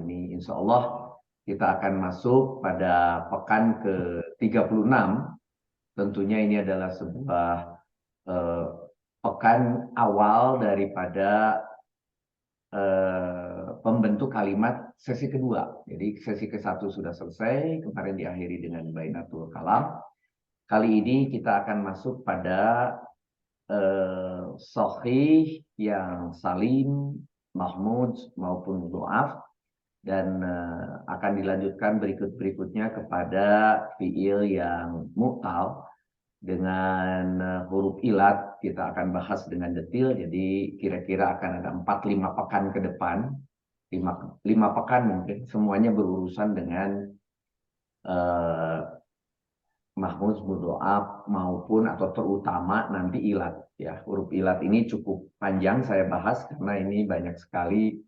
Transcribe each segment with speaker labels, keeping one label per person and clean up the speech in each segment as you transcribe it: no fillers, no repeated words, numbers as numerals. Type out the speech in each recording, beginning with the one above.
Speaker 1: ini. Insya Allah kita akan masuk pada pekan ke-36. Tentunya ini adalah sebuah eh, pekan awal daripada pembentuk kalimat sesi kedua. Jadi sesi ke-1 sudah selesai, kemarin diakhiri dengan Bainatul Kalam. Kali ini kita akan masuk pada sahih yang salim, mahmud maupun do'af, dan akan dilanjutkan berikutnya kepada fiil yang mu'tal dengan huruf ilat. Kita akan bahas dengan detail, jadi kira-kira akan ada 4-5 pekan ke depan, 5 pekan mungkin, semuanya berurusan dengan mahmud, mudhoaf maupun atau terutama nanti ilat ya. Huruf ilat ini cukup panjang saya bahas karena ini banyak sekali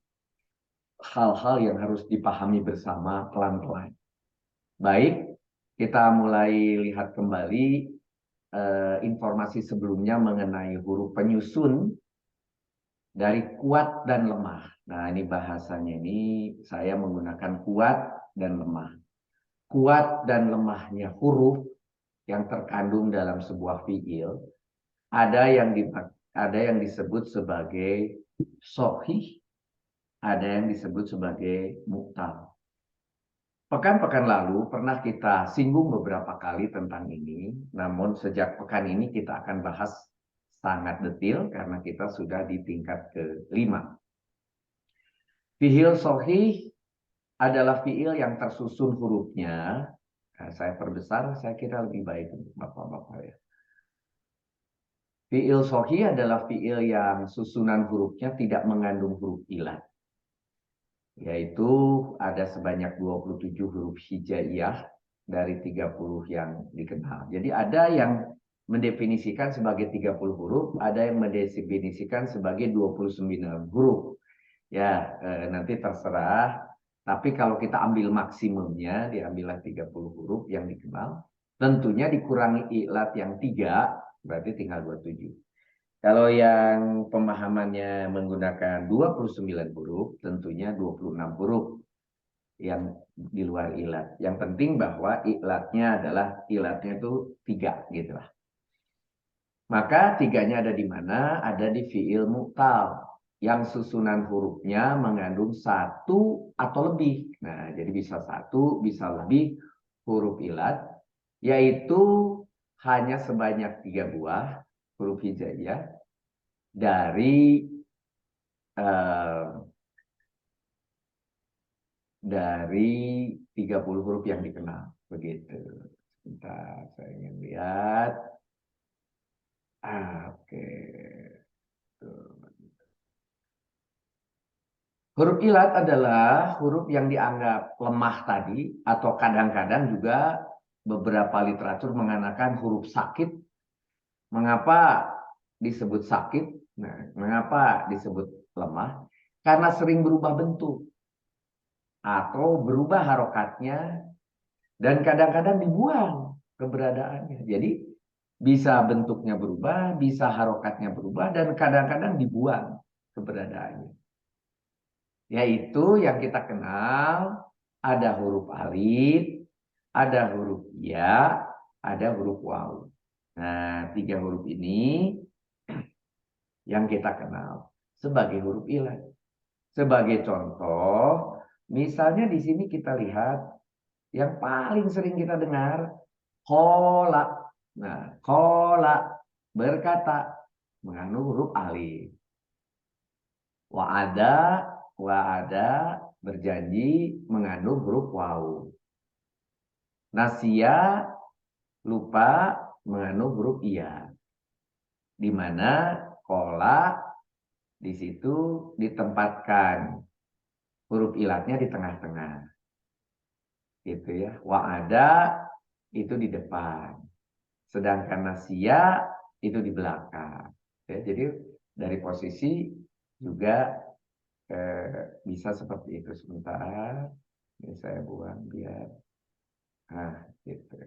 Speaker 1: hal-hal yang harus dipahami bersama pelan-pelan. Baik, kita mulai lihat kembali informasi sebelumnya mengenai huruf penyusun dari kuat dan lemah. Nah, ini bahasanya ini saya menggunakan kuat dan lemah. Kuat dan lemahnya huruf yang terkandung dalam sebuah fiil ada yang disebut sebagai sahih, ada yang disebut sebagai mu'tal. Pekan-pekan lalu pernah kita singgung beberapa kali tentang ini, namun sejak pekan ini kita akan bahas sangat detail karena kita sudah di tingkat ke-5. Fiil sahih adalah fiil yang tersusun hurufnya. Nah, saya perbesar, saya kira lebih baik untuk bapak-bapak ya. Fiil sahih adalah fiil yang susunan hurufnya tidak mengandung huruf ilat. Yaitu ada sebanyak 27 huruf hijaiyah dari 30 yang dikenal. Jadi ada yang mendefinisikan sebagai 30 huruf, ada yang mendefinisikan sebagai 29 huruf. Ya, nanti terserah. Tapi kalau kita ambil maksimumnya, diambillah 30 huruf yang dikenal. Tentunya dikurangi ilat yang 3, berarti tinggal 27. Kalau yang pemahamannya menggunakan 29 huruf, tentunya 26 huruf yang di luar ilat. Yang penting bahwa ilatnya itu 3 gitu lah. Maka 3-nya ada di mana? Ada di fiil mu'tal yang susunan hurufnya mengandung 1 atau lebih. Nah, jadi bisa 1, bisa lebih huruf ilat, yaitu hanya sebanyak 3 buah huruf hijaiyah dari 30 huruf yang dikenal. Begitu. Sebentar, saya ingin lihat. Oke. Huruf ilat adalah huruf yang dianggap lemah tadi, atau kadang-kadang juga beberapa literatur mengatakan huruf sakit. Mengapa disebut sakit? Nah, mengapa disebut lemah? Karena sering berubah bentuk atau berubah harokatnya, dan kadang-kadang dibuang keberadaannya. Jadi bisa bentuknya berubah, bisa harokatnya berubah, dan kadang-kadang dibuang keberadaannya. Yaitu yang kita kenal ada huruf alif, ada huruf ya, ada huruf waw. Nah, 3 huruf ini yang kita kenal sebagai huruf ilat. Sebagai contoh, misalnya di sini kita lihat yang paling sering kita dengar, kola. Nah, kola berkata mengandung huruf alif. Wa'ada berjanji mengandung huruf waw. Nasia lupa mengandung huruf iya. Di mana kola di situ ditempatkan huruf ilatnya di tengah-tengah. Gitu ya. Wa'ada itu di depan. Sedangkan nasia itu di belakang. Ya, jadi dari posisi juga bisa seperti itu. Sebentar, ini saya buang biar gitu.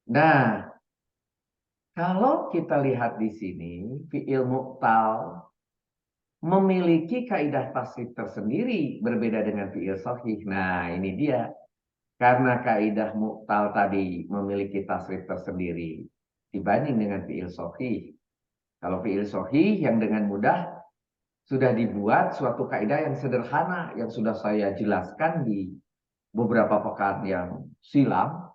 Speaker 1: Nah, kalau kita lihat di sini fiil mu'tal memiliki kaidah tasrif tersendiri berbeda dengan fiil sahih. Nah, ini dia. Karena kaidah mu'tal tadi memiliki tasrif tersendiri dibanding dengan fiil sahih. Kalau fiil sahih yang dengan mudah sudah dibuat suatu kaidah yang sederhana yang sudah saya jelaskan di beberapa pekan yang silam.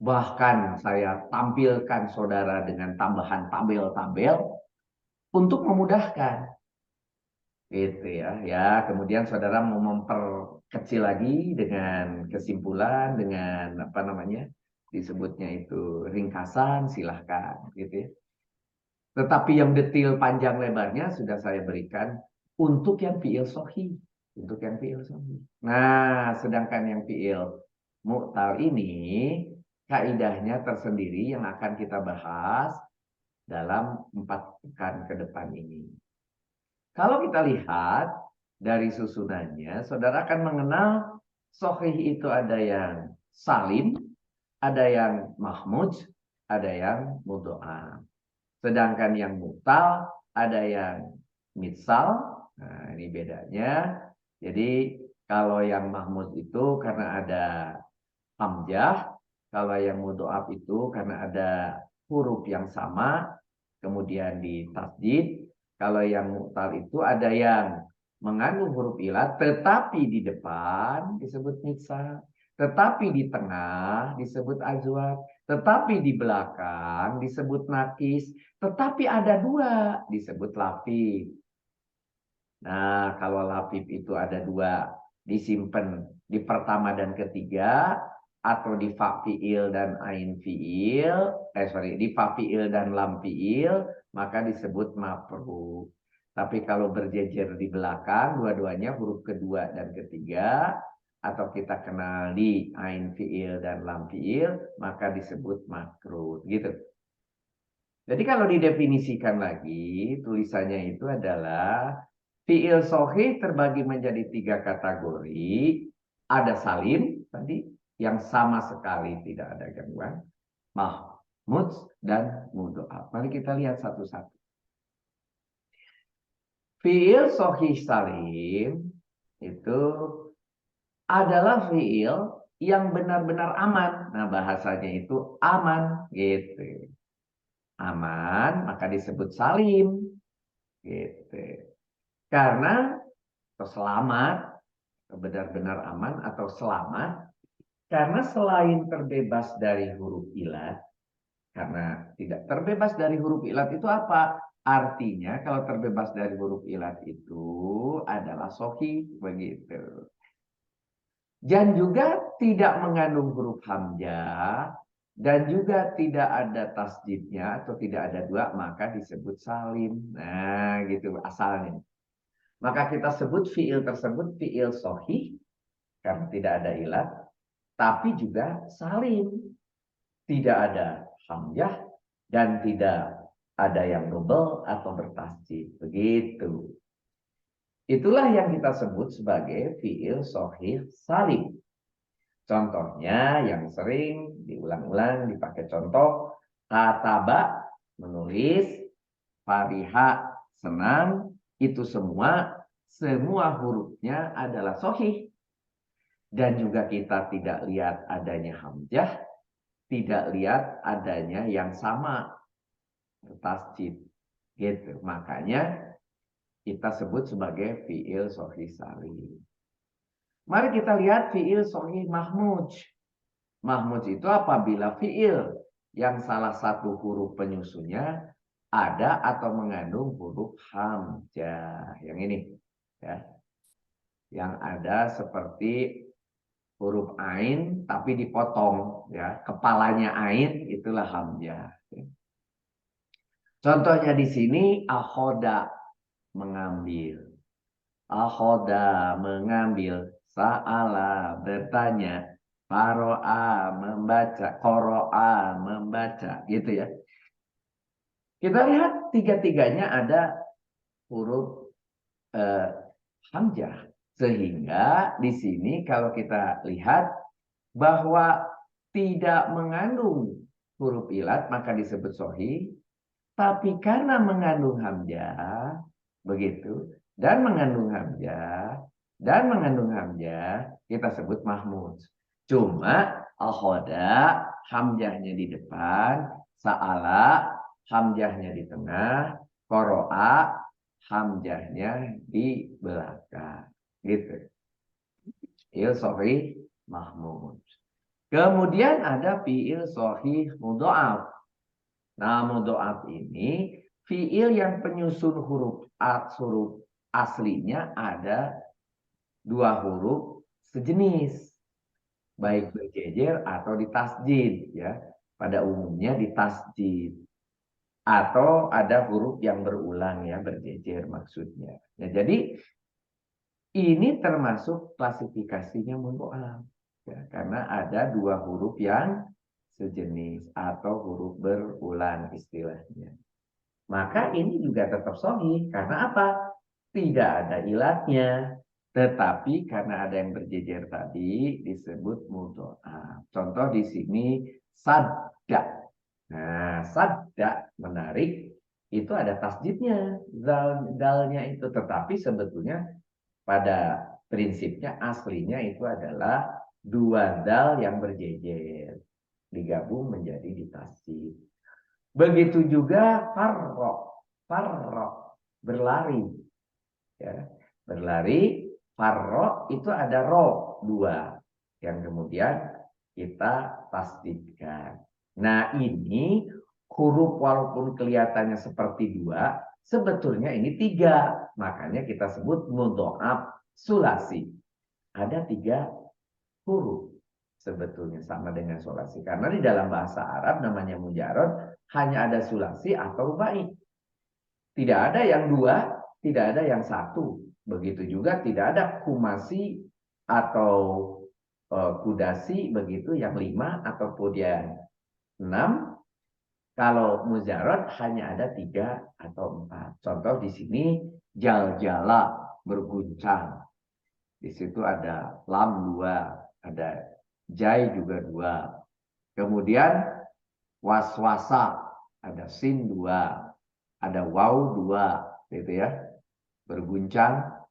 Speaker 1: Bahkan saya tampilkan saudara dengan tambahan tabel-tabel untuk memudahkan. Gitu ya. Ya, kemudian saudara mau memperkecil lagi dengan kesimpulan, dengan apa namanya? Disebutnya itu ringkasan, silahkan gitu ya. Tetapi yang detail panjang lebarnya sudah saya berikan untuk yang fiil sahih, untuk yang fiil sahih. Nah, sedangkan yang fiil mu'tal ini kaidahnya tersendiri yang akan kita bahas dalam 4 pekan ke depan ini. Kalau kita lihat dari susunannya, saudara akan mengenal sahih itu ada yang salim, ada yang mahmud, ada yang mudho'af. Sedangkan yang mu'tal ada yang mitsal. Nah, ini bedanya. Jadi kalau yang mahmud itu karena ada hamzah, kalau yang mudho'af itu karena ada huruf yang sama, kemudian ditasdid. Kalau yang mu'tal itu ada yang mengandung huruf ilat, tetapi di depan disebut mitsal, tetapi di tengah disebut azwaj, tetapi di belakang disebut nakis, tetapi ada 2 disebut lafif. Nah, kalau lafif itu ada 2, disimpan di pertama dan ketiga, atau di fa fiil dan ain fiil, di fa fiil dan lam fiil, maka disebut maf'ul. Tapi kalau berjejer di belakang, dua-duanya huruf kedua dan ketiga, atau kita kenal di ain fiil dan lam fiil, maka disebut makrut. Gitu. Jadi kalau didefinisikan lagi, tulisannya itu adalah fiil sahih terbagi menjadi 3 kategori. Ada salim tadi yang sama sekali tidak ada gangguan, mahmud dan mudho'af. Mari kita lihat satu-satu. Fiil sahih salim itu adalah fiil yang benar-benar aman. Nah, bahasanya itu aman gitu. Aman maka disebut salim gitu. Karena selamat, benar-benar aman atau selamat, karena selain terbebas dari huruf ilat, karena tidak terbebas dari huruf ilat itu apa? Artinya kalau terbebas dari huruf ilat itu adalah sahih begitu. Dan juga tidak mengandung huruf hamzah dan juga tidak ada tasdidnya atau tidak ada 2, maka disebut salim. Nah, gitu asalnya. Maka kita sebut fiil tersebut fiil sahih karena tidak ada ilat, tapi juga salim. Tidak ada hamzah dan tidak ada yang double atau bertasdid. Begitu. Itulah yang kita sebut sebagai fiil sahih salim. Contohnya yang sering diulang-ulang dipakai contoh, kataba menulis, fariha senang, itu semua hurufnya adalah sahih. Dan juga kita tidak lihat adanya hamzah, tidak lihat adanya yang sama tasjid. Gitu. Makanya kita sebut sebagai fiil sahih salim. Mari kita lihat fiil sahih mahmud. Mahmud itu apabila fiil yang salah satu huruf penyusunnya ada atau mengandung huruf hamzah. Yang ini ya. Yang ada seperti huruf ain tapi dipotong ya. Kepalanya ain itulah hamzah. Contohnya di sini akhoda mengambil. Akhoda mengambil, sa'ala bertanya, faro'a membaca, qoro'a membaca, gitu ya. Kita lihat tiga-tiganya ada huruf hamzah. Sehingga di sini kalau kita lihat bahwa tidak mengandung huruf ilat maka disebut sahih. Tapi karena mengandung hamzah, begitu, dan mengandung hamzah, kita sebut mahmud. Cuma akhoda hamzahnya di depan, sa'ala hamzahnya di tengah, qoro'a hamzahnya di belakang. Gitu. Fi'il sahih mahmud. Kemudian ada fi'il sahih mudha'af. Nah, mudha'af ini fi'il yang penyusun huruf aslinya ada dua huruf sejenis, baik berjejer atau ditasjid ya. Pada umumnya ditasjid. Atau ada huruf yang berulang ya, berjejer maksudnya. Ya, jadi ini termasuk klasifikasinya mudha'af ya, karena ada dua huruf yang sejenis atau huruf berulang istilahnya. Maka ini juga tetap sahih karena apa? Tidak ada ilatnya. Tetapi karena ada yang berjejer tadi disebut mudha'af. Contoh di sini sadda. Nah, sadda menarik itu ada tasjidnya, dalnya itu, tetapi sebetulnya pada prinsipnya aslinya itu adalah dua dal yang berjejer digabung menjadi ditasjid. Begitu juga farro, berlari, ya, berlari. Farro itu ada ro dua yang kemudian kita tasdidkan. Nah ini huruf walaupun kelihatannya seperti dua, sebetulnya ini tiga. Makanya kita sebut mudha'af sulasi. Ada tiga huruf sebetulnya sama dengan sulasi. Karena di dalam bahasa Arab namanya mujarad hanya ada sulasi atau rubai. Tidak ada yang dua, tidak ada yang satu. Begitu juga tidak ada kumasi atau kudasi begitu yang 5 ataupun yang 6. Kalau mujarad hanya ada 3 atau 4. Contoh di sini jaljala berguncang. Di situ ada lam 2, ada jai juga 2. Kemudian waswasa ada sin 2, ada waw 2, gitu ya. Berguncang,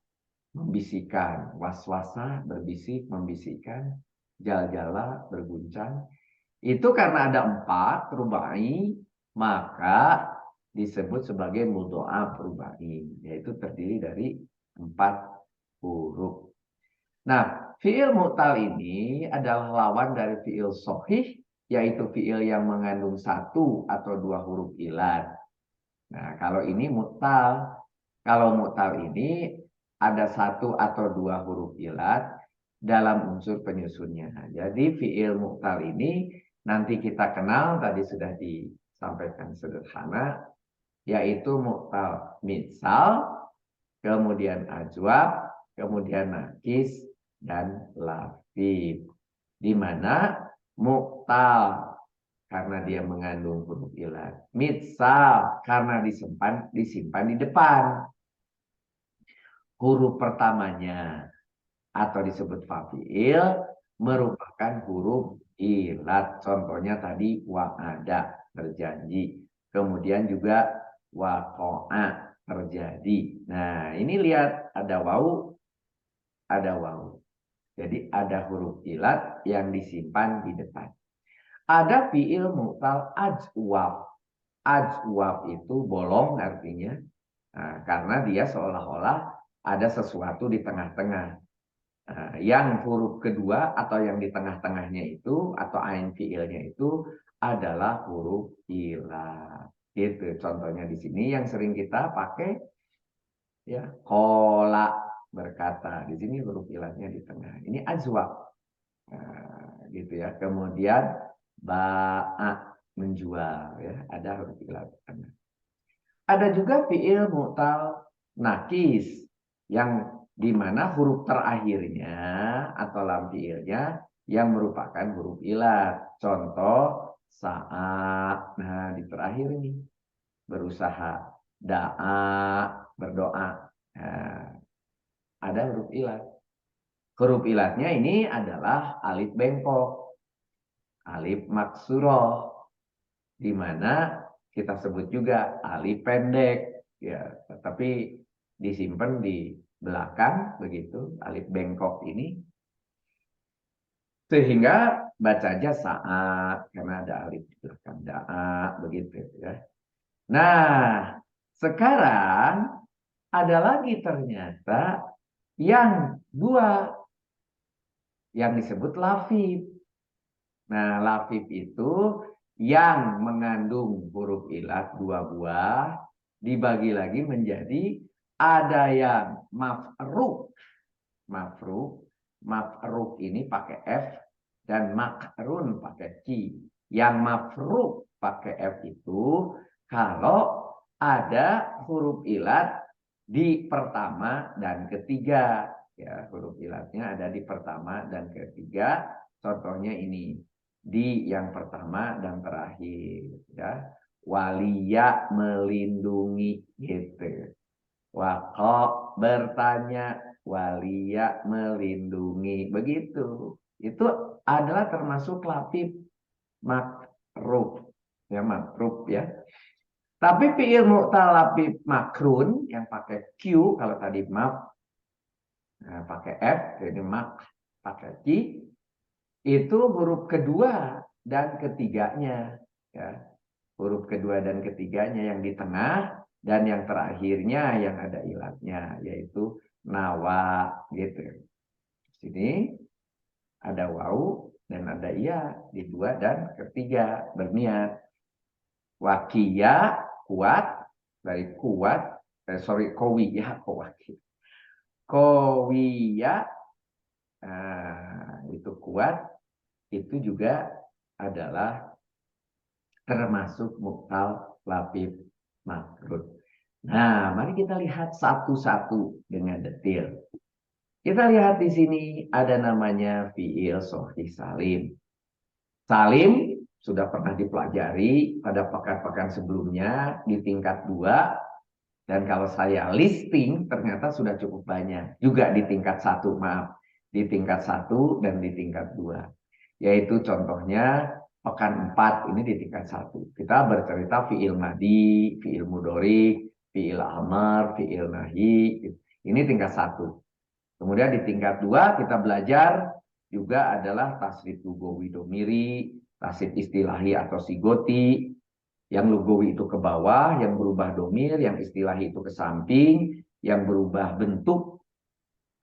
Speaker 1: membisikkan, waswasa berbisik, membisikkan, jaljala berguncang. Itu karena ada 4 rubai, maka disebut sebagai mudha'af rubai, yaitu terdiri dari 4 huruf. Nah, fi'il mu'tal ini adalah lawan dari fi'il sahih, yaitu fi'il yang mengandung 1 atau 2 huruf ilat. Nah, kalau ini mu'tal. Kalau mu'tal ini ada 1 atau 2 huruf ilat dalam unsur penyusunnya. Jadi fi'il mu'tal ini nanti kita kenal, tadi sudah disampaikan sederhana, yaitu mu'tal mitsal, kemudian ajwab, kemudian nakis, dan lafif. Di mana mu'tal karena dia mengandung huruf ilat, mitsal karena disimpan di depan huruf pertamanya atau disebut fa'il merupakan huruf ilat. Contohnya tadi wa'ada, berjanji. Kemudian juga waqa'a, terjadi. Nah, ini lihat ada waw, ada waw. Jadi ada huruf ilat yang disimpan di depan. Ada fi'il mu'tal ajwab. Ajwab itu bolong artinya. Nah, karena dia seolah-olah ada sesuatu di tengah-tengah. Nah, yang huruf kedua atau yang di tengah-tengahnya itu atau ain fi'ilnya itu adalah huruf ilat. Gitu. Contohnya di sini yang sering kita pakai ya, kola berkata. Di sini huruf ilatnya di tengah. Ini ajwab. Nah, gitu ya. Kemudian ba'a, menjual ya, ada huruf ilat. Ada juga fi'il mu'tal nakis yang dimana huruf terakhirnya atau lam fi'ilnya yang merupakan huruf ilat. Contoh saat, nah di terakhir ini berusaha, da'a, berdoa. Nah, ada huruf ilat. Huruf ilatnya ini adalah alif bengkok, alif maksuroh, di mana kita sebut juga alif pendek. Ya, tapi disimpan di belakang begitu, alif bengkok ini, sehingga baca aja saat karena ada alif di belakang daa begitu ya. Nah, sekarang ada lagi ternyata yang dua yang disebut lafif. Nah, lafif itu yang mengandung huruf ilat dua buah dibagi lagi menjadi ada yang mafruk. Mafruk ini pakai F dan makrun pakai Q. Yang mafruk pakai F itu kalau ada huruf ilat di pertama dan ketiga. Ya, huruf ilatnya ada di pertama dan ketiga. Contohnya ini di yang pertama dan terakhir. Ya, walia melindungi gitu. Wako bertanya, walia melindungi. Begitu. Itu adalah termasuk lafif makruf. Ya, makruf ya. Tapi fi'il mu'tal lafif makrun yang pakai Q, kalau tadi maf, nah, pakai F, jadi mak, pakai Q, itu huruf kedua dan ketiganya. Ya. Huruf kedua dan ketiganya yang di tengah, dan yang terakhirnya yang ada ilatnya, yaitu nawa gitu. Sini ada wau dan ada iya di dua dan ketiga, berniat. Wakia kuat, dari kuat, kowiyah, kowiyah, itu kuat, itu juga adalah termasuk mu'tal lafif makrun. Nah, mari kita lihat satu-satu dengan detail. Kita lihat di sini ada namanya fi'il sahih salim. Salim sudah pernah dipelajari pada pekan-pekan sebelumnya di tingkat 2. Dan kalau saya listing ternyata sudah cukup banyak. Juga di tingkat 1, maaf. Di tingkat 1 dan di tingkat 2. Yaitu contohnya pekan 4 ini di tingkat 1. Kita bercerita fi'il madi, fi'il mudhari, fi'il amar, fi'il nahi. Ini tingkat 1. Kemudian di tingkat 2 kita belajar juga adalah tasrif lugawi domiri, tasrif istilahi atau sigoti. Yang lugawi itu ke bawah, yang berubah domir, yang istilahi itu ke samping, yang berubah bentuk.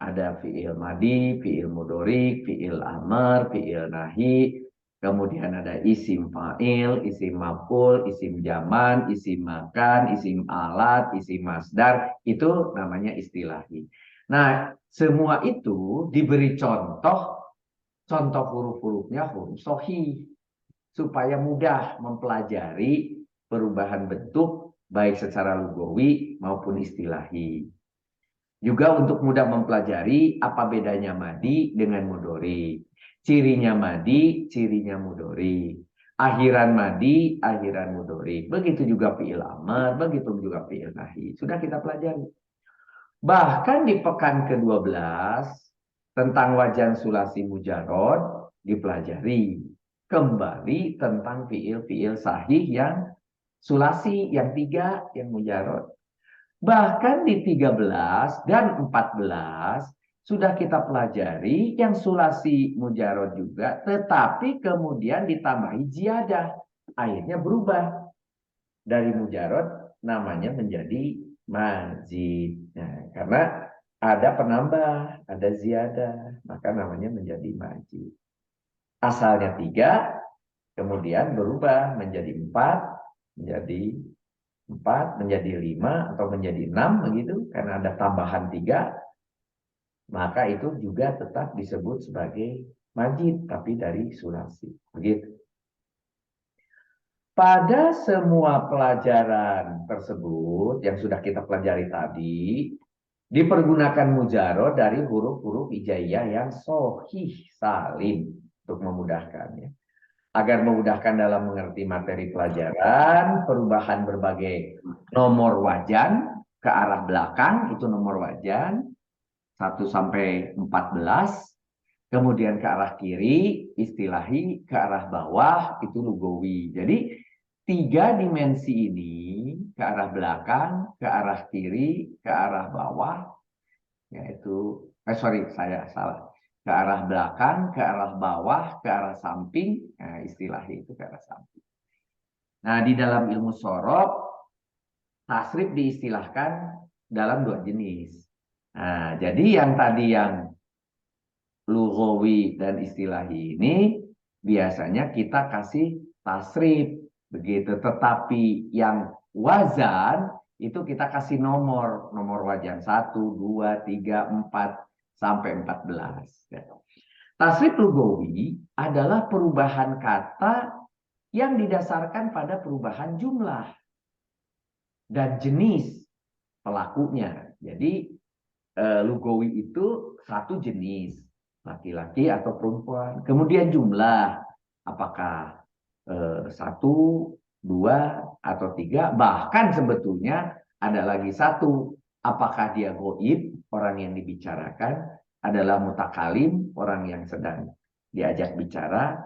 Speaker 1: Ada fi'il madi, fi'il mudhari, fi'il amar, fi'il nahi. Kemudian ada isim fa'il, isim maf'ul, isim zaman, isim makan, isim alat, isim masdar. Itu namanya istilahi. Nah, semua itu diberi contoh huruf-hurufnya huruf sahih. Supaya mudah mempelajari perubahan bentuk baik secara lugawi maupun istilahi. Juga untuk mudah mempelajari apa bedanya madi dengan mudhari. Cirinya madi, cirinya mudhari. Akhiran madi, akhiran mudhari. Begitu juga fi'il amar, begitu juga fi'il nahi. Sudah kita pelajari. Bahkan di pekan ke-12 tentang wajan sulasi mujarod dipelajari. Kembali tentang fi'il-fi'il sahih yang sulasi, yang 3, yang mujarod. Bahkan di 13 dan 14 sudah kita pelajari yang sulasi mujarod juga, tetapi kemudian ditambahi ziyadah. Akhirnya berubah. Dari mujarod namanya menjadi mazid. Nah, karena ada penambah, ada ziyadah, maka namanya menjadi mazid. Asalnya 3, kemudian berubah menjadi 4, menjadi 4, menjadi 5, atau menjadi 6 begitu, karena ada tambahan 3, maka itu juga tetap disebut sebagai majid, tapi dari sulasi. Begitu. Pada semua pelajaran tersebut yang sudah kita pelajari tadi, dipergunakan mujarod dari huruf-huruf hijaiyah yang sahih salim untuk memudahkannya. Agar memudahkan dalam mengerti materi pelajaran, perubahan berbagai nomor wajan ke arah belakang, itu nomor wajan, 1 sampai 14. Kemudian ke arah kiri, istilahi, ke arah bawah, itu lugawi. Jadi 3 dimensi ini ke arah belakang, ke arah kiri, ke arah bawah, yaitu, sorry, saya salah. Ke arah belakang, ke arah bawah, ke arah samping, nah, istilahnya itu ke arah samping. Nah, di dalam ilmu sorab, tasrif diistilahkan dalam dua jenis. Nah, jadi yang tadi yang lughawi dan istilahi ini biasanya kita kasih tasrif begitu, tetapi yang wazan itu kita kasih nomor wajan 1, 2, 3, 4 sampai 14. Tasrif lughawi adalah perubahan kata yang didasarkan pada perubahan jumlah dan jenis pelakunya. Jadi lughawi itu satu jenis, laki-laki atau perempuan. Kemudian jumlah, apakah satu, dua, atau tiga. Bahkan sebetulnya ada lagi satu, apakah dia goib, orang yang dibicarakan, adalah mutakalim, orang yang sedang diajak bicara,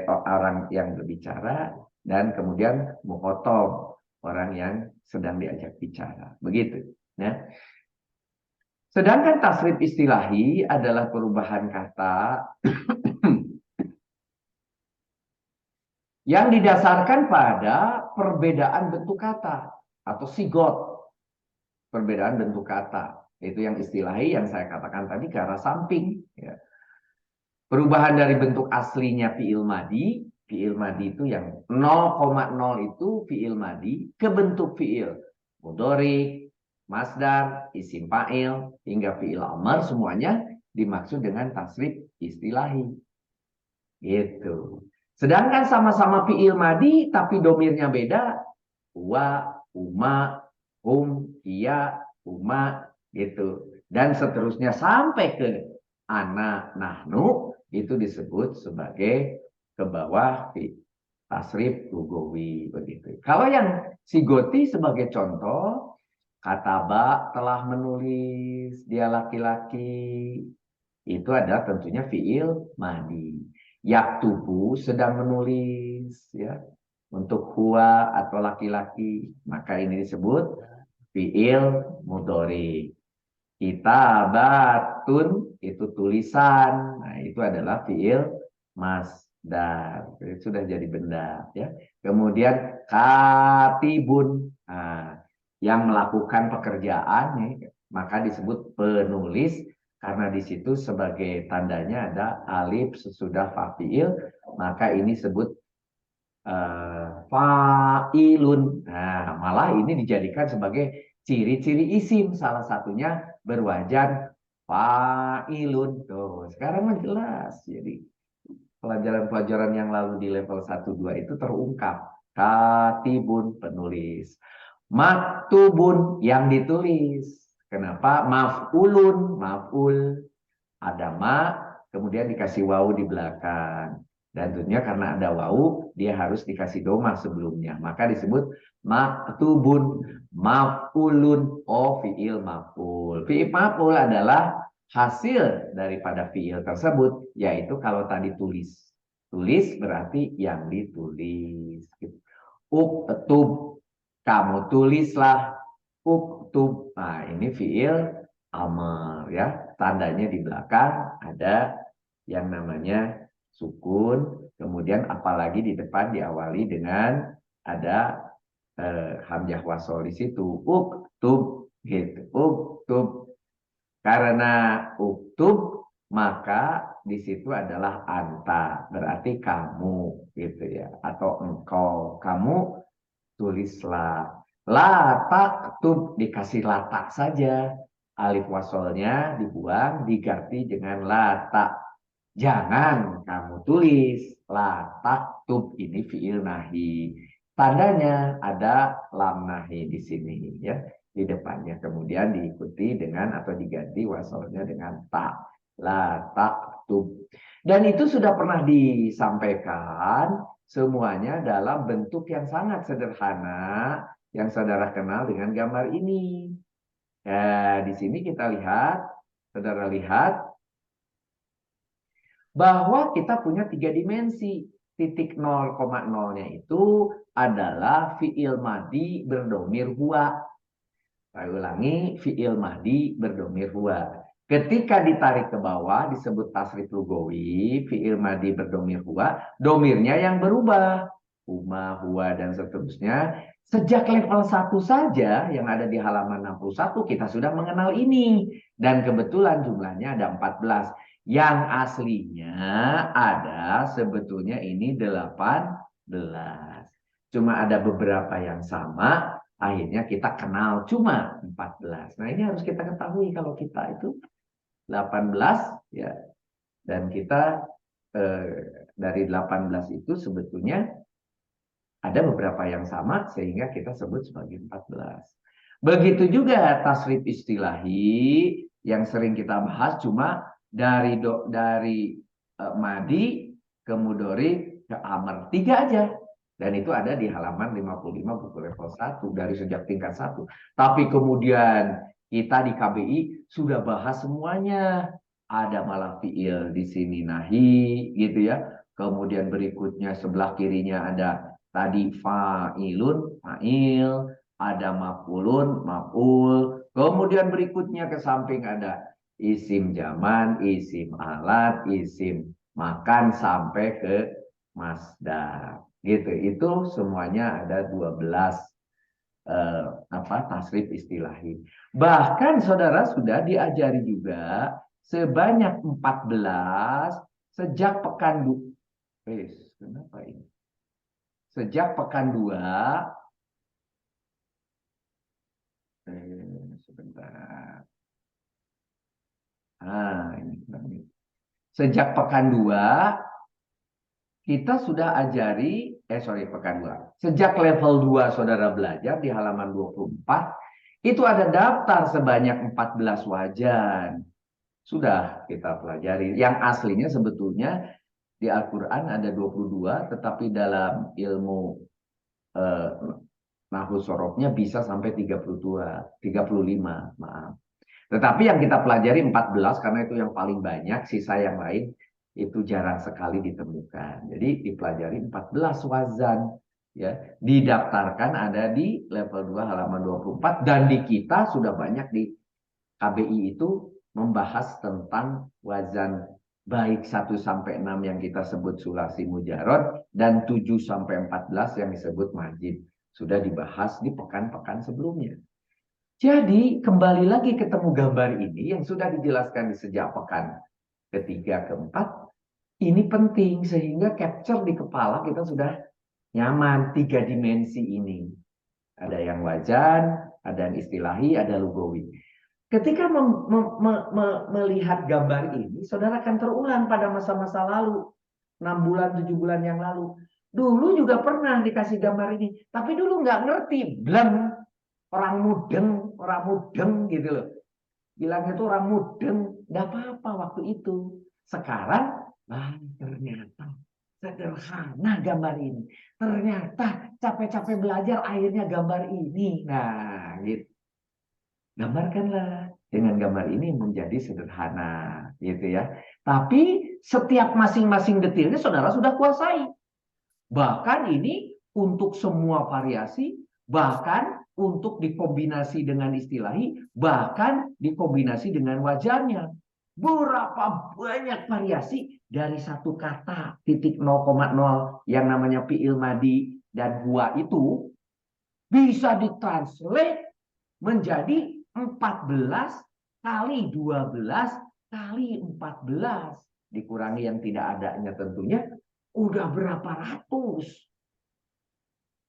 Speaker 1: orang yang berbicara, dan kemudian muhotob, orang yang sedang diajak bicara. Begitu. Ya. Sedangkan tasrif istilahi adalah perubahan kata yang didasarkan pada perbedaan bentuk kata atau sigot. Perbedaan bentuk kata. Itu yang istilahi yang saya katakan tadi ke arah samping. Ya. Perubahan dari bentuk aslinya fi'il madi itu yang 0,0 itu fi'il madi ke bentuk fi'il mudhari, masdar, isim fa'il, hingga fi'il amr, semuanya dimaksud dengan tasrif istilahi. Gitu. Sedangkan sama-sama fi'il madi tapi domirnya beda, wa, uma, hum, iya, uma, gitu. Dan seterusnya sampai ke ana, nahnu, itu disebut sebagai ke bawah tasrif lugawi begitu. Kalau yang sigoti sebagai contoh, kataba telah menulis, dia laki-laki, itu adalah tentunya fiil madi. Yaktubu sedang menulis, ya, untuk huwa atau laki-laki, maka ini disebut fiil mudhari. Kitabatun itu tulisan, nah itu adalah fiil masdar, itu sudah jadi benda, ya. Kemudian katibun, nah, yang melakukan pekerjaan nih, maka disebut penulis karena di situ sebagai tandanya ada alif sesudah fa'il, maka ini disebut fa'ilun. Nah, malah ini dijadikan sebagai ciri-ciri isim, salah satunya berwajan fa'ilun. Tuh, sekarang mah jelas. Jadi pelajaran-pelajaran yang lalu di level 1 2 itu terungkap. Katibun penulis. Maktubun yang ditulis. Kenapa? Maf'ulun, maf'ul. Ada ma, kemudian dikasih wawu di belakang. Dan tentunya karena ada wawu, dia harus dikasih domah sebelumnya. Maka disebut maktubun, maf'ulun, fi'il maf'ul. Fi'il maf'ul adalah hasil daripada fi'il tersebut, yaitu kalau tadi tulis. Tulis berarti yang ditulis. Uktub, kamu tulislah. Uktub, nah ini fi'il amr, ya. Tandanya di belakang ada yang namanya sukun, kemudian apalagi di depan diawali dengan ada hamzah wasol di situ. Uktub, gitu. Uktub. Karena uktub, maka di situ adalah anta, berarti kamu, gitu ya, atau engkau. Kamu tulislah. La taktub, dikasih latak saja. Alif wasolnya dibuang, diganti dengan lata. Jangan kamu tulis. La taktub, ini fi'il nahi. Tandanya ada lam nahi di sini, ya, di depannya. Kemudian diikuti dengan atau diganti wasolnya dengan ta. La taktub. Dan itu sudah pernah disampaikan semuanya dalam bentuk yang sangat sederhana yang saudara kenal dengan gambar ini. Ya, di sini kita lihat, saudara lihat bahwa kita punya 3 dimensi. titik 0,0-nya itu adalah fi'il madi berdomir huwa. Saya ulangi, fi'il madi berdomir huwa. Ketika ditarik ke bawah disebut tasrif lugawi, fi'il madi berdomir huwa, domirnya yang berubah. Huma, huwa, dan seterusnya. Sejak level 1 saja yang ada di halaman 61 kita sudah mengenal ini. Dan kebetulan jumlahnya ada 14. Yang aslinya ada sebetulnya ini 18. Cuma ada beberapa yang sama, akhirnya kita kenal cuma 14. Nah, ini harus kita ketahui kalau kita itu 18 ya. Dan kita dari 18 itu sebetulnya ada beberapa yang sama sehingga kita sebut sebagai 14. Begitu juga tasrif istilahi yang sering kita bahas cuma dari madi ke mudhari ke amr 3 aja. Dan itu ada di halaman 55 buku level 1 dari sejak tingkat 1. Tapi kemudian kita di KBI sudah bahas semuanya. Ada malah fi'il di sini nahi gitu ya. Kemudian berikutnya sebelah kirinya ada tadi fa'ilun, fa'il, ada maf'ulun, maf'ul. Kemudian berikutnya ke samping ada isim zaman, isim alat, isim makan sampai ke masdar. Gitu. Itu semuanya ada 12 tasrif istilahi. Bahkan saudara sudah diajari juga sebanyak 14 sejak pekan kenapa ini? Sejak pekan 2 sebentar. Ini. Sejak pekan 2 kita sudah ajari pekan 2. Sejak level 2 saudara belajar di halaman 24 itu ada daftar sebanyak 14 wajan. Sudah kita pelajari. Yang aslinya sebetulnya di Al-Qur'an ada 22, tetapi dalam ilmu nahwu sorofnya bisa sampai 32, 35, maaf. Tetapi yang kita pelajari 14 karena itu yang paling banyak, sisa yang lain itu jarang sekali ditemukan. Jadi dipelajari 14 wazan, ya. Didaftarkan ada di level 2 halaman 24 dan di kita sudah banyak di KBI itu membahas tentang wazan baik 1 sampai 6 yang kita sebut sulasi mujarrad dan 7 sampai 14 yang disebut majid. Sudah dibahas di pekan-pekan sebelumnya. Jadi kembali lagi ketemu gambar ini yang sudah dijelaskan di sejak pekan ketiga, keempat. Ini penting sehingga capture di kepala kita sudah nyaman 3 dimensi ini. Ada yang wajan, ada yang istilahi, ada lugawi. Ketika melihat gambar ini, saudara akan terulang pada masa-masa lalu. 6 bulan, 7 bulan yang lalu. Dulu juga pernah dikasih gambar ini. Tapi dulu nggak ngerti. Blem. Orang mudeng gitu loh. Bilangnya itu orang mudeng. Nggak apa-apa waktu itu. Sekarang, ternyata sederhana gambar ini. Ternyata capek-capek belajar akhirnya gambar ini. Nah, gitu. Gambarkanlah dengan gambar ini menjadi sederhana, gitu ya. Tapi setiap masing-masing detailnya saudara sudah kuasai. Bahkan ini untuk semua variasi, bahkan untuk dikombinasi dengan istilahi, bahkan dikombinasi dengan wajannya. Berapa banyak variasi dari satu kata titik 0,0 yang namanya fi'il madi dan huwa itu bisa ditranslate menjadi 14 kali 12 kali 14. Dikurangi yang tidak adanya tentunya, udah berapa ratus.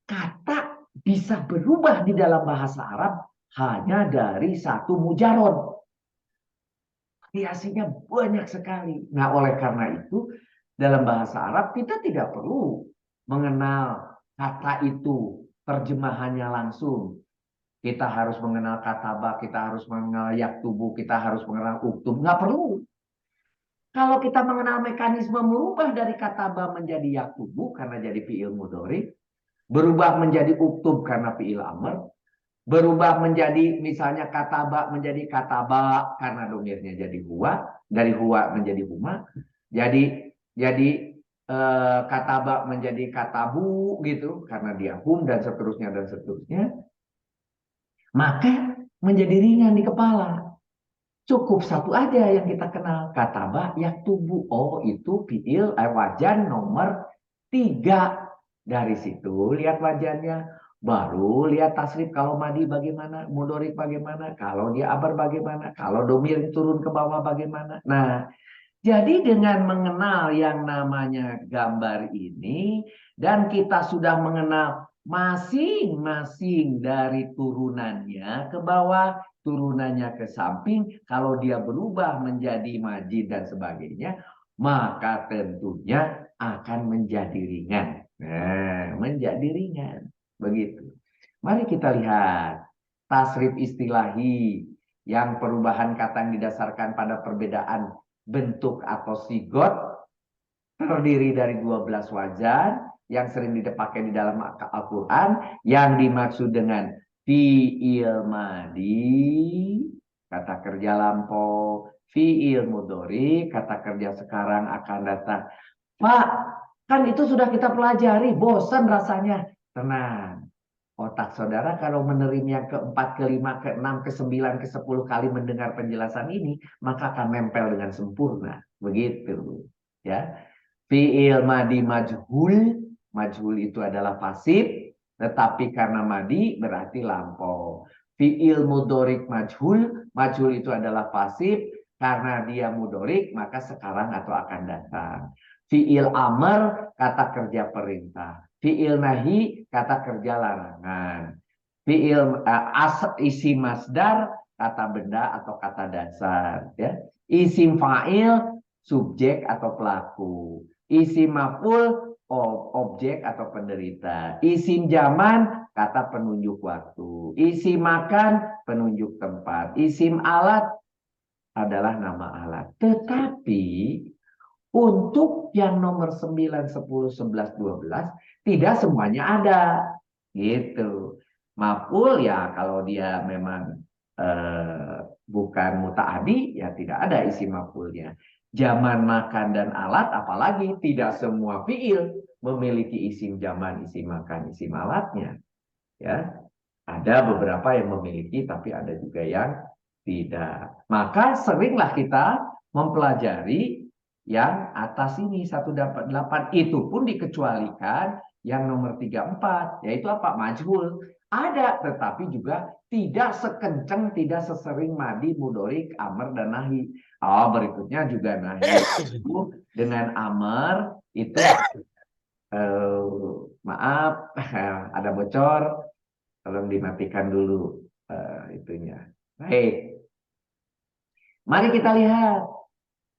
Speaker 1: Kata bisa berubah di dalam bahasa Arab hanya dari satu mujarrad. Variasinya banyak sekali. Nah, oleh karena itu, dalam bahasa Arab kita tidak perlu mengenal kata itu, terjemahannya langsung. Kita harus mengenal kataba, kita harus mengenal yaktubu, kita harus mengenal uktub. Nggak perlu. Kalau kita mengenal mekanisme merubah dari kataba menjadi yaktubu karena jadi fi'il mudhari, berubah menjadi uktub karena fi'il amr, berubah menjadi misalnya kataba menjadi kataba karena domirnya jadi huwa, dari huwa menjadi huma, jadi kataba menjadi katabu gitu karena dia hum dan seterusnya, maka menjadi ringan di kepala. Cukup satu aja yang kita kenal, kataba yaktubu. Oh, itu fiil wajan nomor 3. Dari situ lihat wajannya, baru lihat tasrif kalau madi bagaimana, mudorik bagaimana, kalau dia abar bagaimana, kalau domir turun ke bawah bagaimana. Nah, jadi dengan mengenal yang namanya gambar ini dan kita sudah mengenal masing-masing dari turunannya ke bawah, turunannya ke samping, kalau dia berubah menjadi majid dan sebagainya, maka tentunya akan menjadi ringan. Nah, menjadi ringan. Begitu. Mari kita lihat tasrif istilahi yang perubahan kata yang didasarkan pada perbedaan bentuk atau sigot terdiri dari 12 wajan yang sering dipakai di dalam Al-Quran yang dimaksud dengan fi'il madi, kata kerja lampau, fi'il mudhari, kata kerja sekarang akan datang. Pak, kan itu sudah kita pelajari, bosan rasanya. Tenang. Otak saudara kalau menerima yang keempat, kelima, keenam, kesembilan, ke-10 kali mendengar penjelasan ini, maka akan nempel dengan sempurna. Begitu. Ya. Fi'il madi majhul. Majhul itu adalah pasif, tetapi karena madi berarti lampau. Fi'il mudorik majhul. Majhul itu adalah pasif, karena dia mudorik, maka sekarang atau akan datang. Fi'il amr, kata kerja perintah. Fi'il nahi, kata kerja larangan. Fi'il isi masdar, kata benda atau kata dasar. Ya. Isim fa'il, subjek atau pelaku. Isim maf'ul, objek atau penderita. Isim zaman, kata penunjuk waktu. Isim makan, penunjuk tempat. Isim alat adalah nama alat. Tetapi untuk yang nomor 9, 10, 11, 12 tidak semuanya ada. Gitu. Maf'ul ya kalau dia memang bukan muta'adi ya tidak ada isi maf'ulnya. Zaman, makan dan alat apalagi tidak semua fi'il memiliki isim zaman, isim makan, isim alatnya. Ya. Ada beberapa yang memiliki tapi ada juga yang tidak. Maka seringlah kita mempelajari yang atas ini 188 itu pun dikecualikan yang nomor 34 yaitu apa? Majhul. Ada tetapi juga tidak sekencang, tidak sesering madi, mudorik, amr dan nahi. Oh, berikutnya juga nahi itu dengan amr itu maaf ada bocor, tolong dimatikan dulu itunya. Baik. Mari kita lihat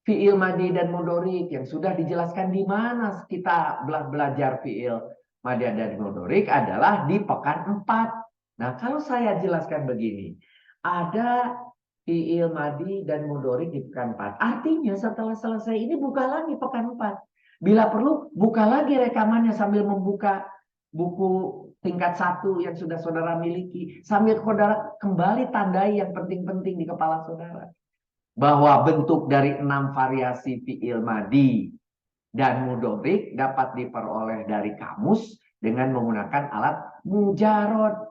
Speaker 1: fi'il madi dan mudorik yang sudah dijelaskan di mana kita belajar fi'il madi dan mudorik adalah di pekan 4. Nah, kalau saya jelaskan begini, ada fi'il madi dan mudorik di pekan 4. Artinya setelah selesai ini buka lagi pekan 4. Bila perlu buka lagi rekamannya sambil membuka buku tingkat 1 yang sudah saudara miliki. Sambil saudara kembali tandai yang penting-penting di kepala saudara. Bahwa bentuk dari 6 variasi fi'il madi dan mudorik dapat diperoleh dari kamus dengan menggunakan alat mujarod.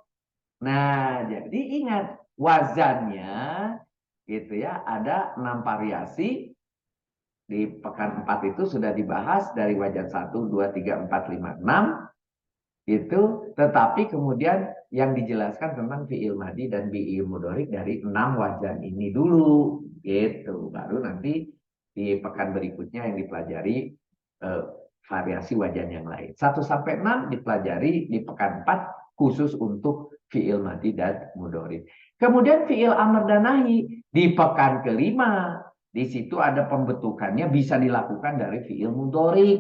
Speaker 1: Nah, jadi ingat wazannya gitu ya, ada 6 variasi. Di pekan 4 itu sudah dibahas dari wajan 1, 2, 3, 4, 5, 6 itu, tetapi kemudian yang dijelaskan tentang fi'il madi dan fi'il mudorik dari 6 wajan ini dulu gitu. Baru nanti di pekan berikutnya yang dipelajari variasi wajan yang lain. 1 sampai 6 dipelajari di pekan 4 khusus untuk fi'il madi dan mudorik. Kemudian fi'il amr dan nahi di pekan kelima. Di situ ada pembentukannya bisa dilakukan dari fi'il mudorik.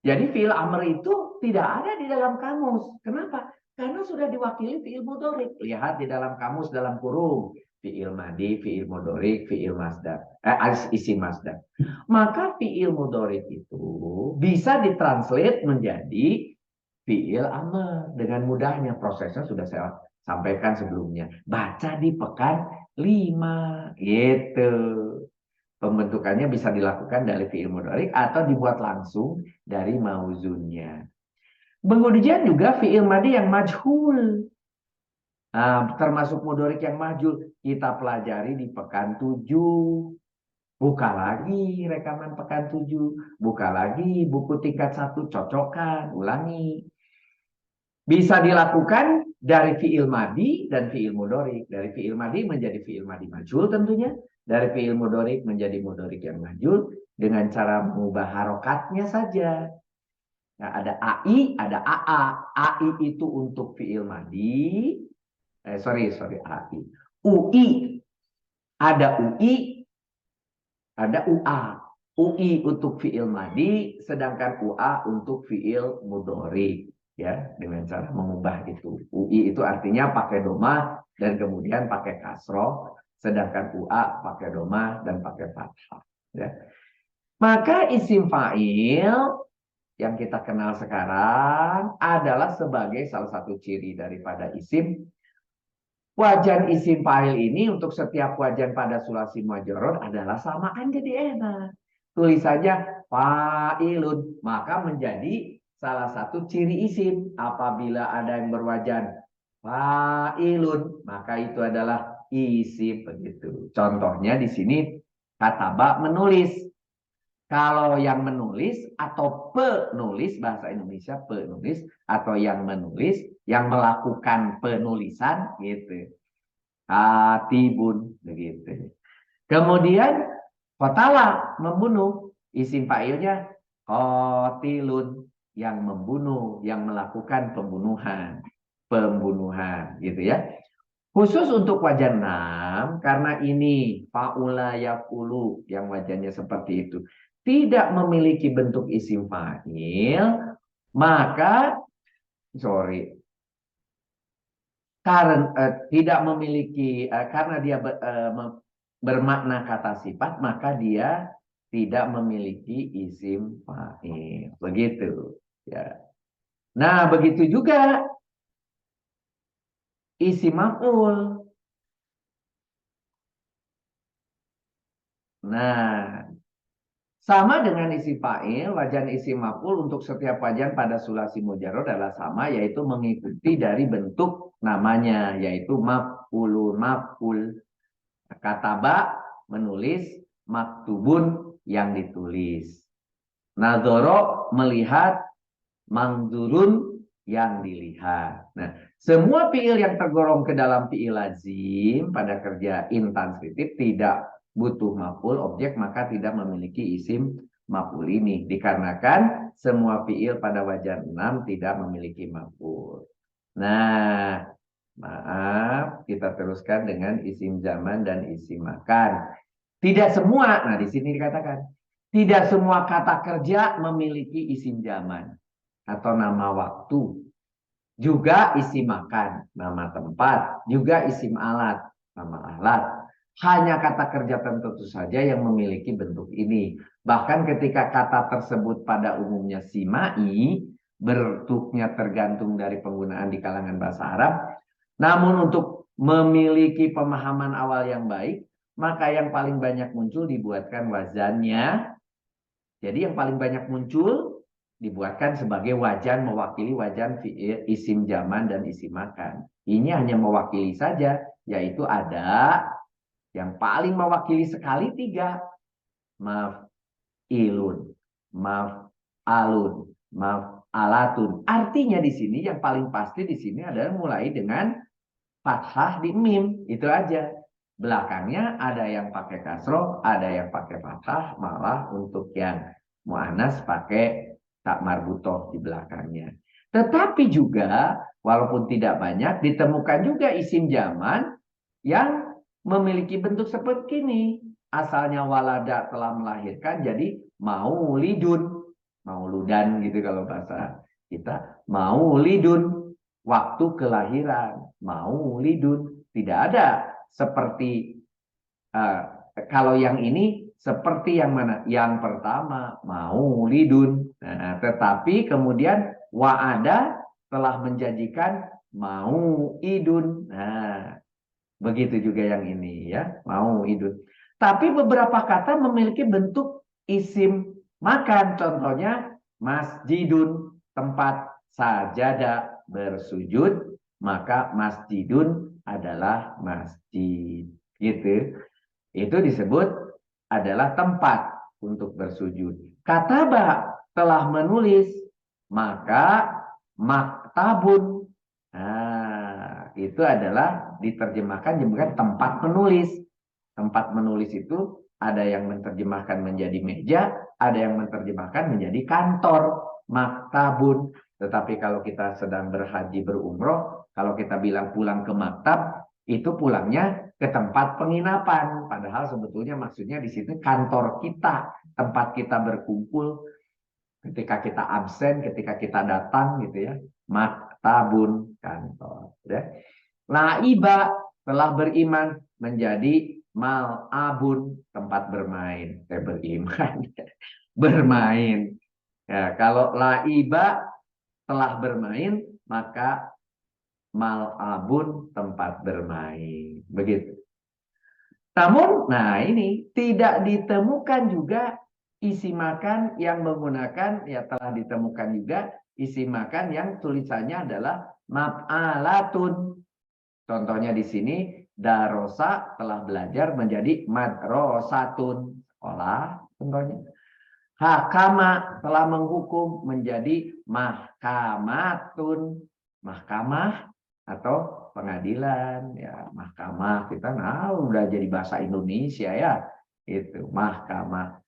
Speaker 1: Jadi fi'il amr itu tidak ada di dalam kamus. Kenapa? Karena sudah diwakili fi'il mudorik. Lihat di dalam kamus dalam kurung. Fi'il madi, fi'il mudorik, fi'il masdar. Isi masdar. Maka fi'il mudorik itu bisa ditranslate menjadi fi'il amr. Dengan mudahnya prosesnya sudah saya sampaikan sebelumnya. Baca di pekan 5. Gitu. Pembentukannya bisa dilakukan dari fi'il mudhari atau dibuat langsung dari mauzunnya. Kemudian juga fi'il madi yang majhul. Nah, termasuk mudhari yang majhul. Kita pelajari di pekan 7. Buka lagi rekaman pekan 7. Buka lagi buku tingkat 1. Cocokkan, ulangi. Bisa dilakukan dari fi'il madi dan fi'il mudhari. Dari fi'il madi menjadi fi'il madi majhul tentunya. Dari fi'il mudhari menjadi mudhari yang majhul dengan cara mengubah harokatnya saja. Nah, ada AI, ada AA. AI itu untuk fi'il madi. Sorry, AI. UI. Ada UI, ada UA. UI untuk fi'il madi, sedangkan UA untuk fi'il mudhari. Ya, dengan cara mengubah itu. UI itu artinya pakai doma dan kemudian pakai kasroh, sedangkan UA pakai doma dan pakai fathah. Ya. Maka isim fa'il yang kita kenal sekarang adalah sebagai salah satu ciri daripada isim. Wajan isim fa'il ini untuk setiap wajan pada sulasi mujarrad adalah samaan, jadi enak. Tulis saja fa'ilun, maka menjadi salah satu ciri isim. Apabila ada yang berwajan fa'ilun, maka itu adalah isim begitu. Contohnya di sini kataba menulis. Kalau yang menulis atau penulis, bahasa Indonesia penulis, atau yang menulis, yang melakukan penulisan gitu. Katibun begitu. Kemudian qatala membunuh, isim fa'ilnya qatilun, yang membunuh, yang melakukan pembunuhan, gitu ya. Khusus untuk wajan 6 karena ini faula yaqulu yang wajannya seperti itu tidak memiliki bentuk isim fa'il, maka tidak memiliki karena dia bermakna kata sifat, maka dia tidak memiliki isim fa'il. Begitu ya. Nah, begitu juga isim maf'ul. Nah, sama dengan isim fa'il, wajan isim maf'ul untuk setiap wajan pada sulasi mujarrad adalah sama, yaitu mengikuti dari bentuk namanya, yaitu maf'ulun, maf'ul. Kataba menulis, maktubun yang ditulis. Nadhoro melihat, mangzurun yang dilihat. Nah, semua fiil yang tergolong ke dalam fiil lazim pada kerja intransitif tidak butuh maf'ul objek, maka tidak memiliki isim maf'ul ini. Dikarenakan semua fiil pada wajan 6 tidak memiliki maf'ul. Nah, maaf, kita teruskan dengan isim zaman dan isim makan. Tidak semua, nah di sini dikatakan, tidak semua kata kerja memiliki isim zaman atau nama waktu. Juga isim makan, nama tempat. Juga isim alat, nama alat. Hanya kata kerja tertentu saja yang memiliki bentuk ini. Bahkan ketika kata tersebut pada umumnya simai, bentuknya tergantung dari penggunaan di kalangan bahasa Arab. Namun untuk memiliki pemahaman awal yang baik, maka yang paling banyak muncul dibuatkan wazannya. Jadi yang paling banyak muncul dibuatkan sebagai wajan, mewakili wajan isim zaman dan isim makan. Ini hanya mewakili saja, yaitu ada yang paling mewakili sekali 3. Maf'ilun, maf'alun, maf'alatun. Artinya di sini yang paling pasti di sini adalah mulai dengan fathah di mim, itu aja. Belakangnya ada yang pakai kasroh, ada yang pakai fathah, malah untuk yang mu'anas pakai tak marbutoh di belakangnya. Tetapi juga, walaupun tidak banyak, ditemukan juga isim zaman yang memiliki bentuk seperti ini. Asalnya walada telah melahirkan, jadi maulidun. Mauludan gitu kalau bahasa kita. Maulidun. Waktu kelahiran. Maulidun. Tidak ada seperti kalau yang ini seperti yang mana? Yang pertama maulidun. Nah, tetapi kemudian wa'ada telah menjanjikan mauidun. Nah, begitu juga yang ini ya, mauidun. Tapi beberapa kata memiliki bentuk isim makan. Contohnya masjidun, tempat sajadah bersujud, maka masjidun adalah masjid. Gitu. Itu disebut adalah tempat untuk bersujud. Kataba telah menulis, maka maktabun. Nah, itu adalah diterjemahkan tempat menulis. Tempat menulis itu ada yang menerjemahkan menjadi meja, ada yang menerjemahkan menjadi kantor, maktabun. Tetapi kalau kita sedang berhaji berumroh, kalau kita bilang pulang ke maktab, itu pulangnya ke tempat penginapan. Padahal sebetulnya maksudnya di situ kantor kita, tempat kita berkumpul, ketika kita absen, ketika kita datang gitu ya. Maktabun, kantor. Ya. Laiba telah beriman menjadi mal'abun, tempat bermain. Beriman. Bermain. Ya, kalau laiba telah bermain, maka mal'abun, tempat bermain. Begitu. Namun, nah ini tidak ditemukan juga isi makan yang menggunakan, ya telah ditemukan juga isi makan yang tulisannya adalah maf'alatun. Contohnya di sini, darosa telah belajar menjadi madrosatun, sekolah contohnya. Hakama telah menghukum menjadi mahkamatun, mahkamah atau pengadilan. Ya, mahkamah kita udah jadi bahasa Indonesia ya, itu mahkamah.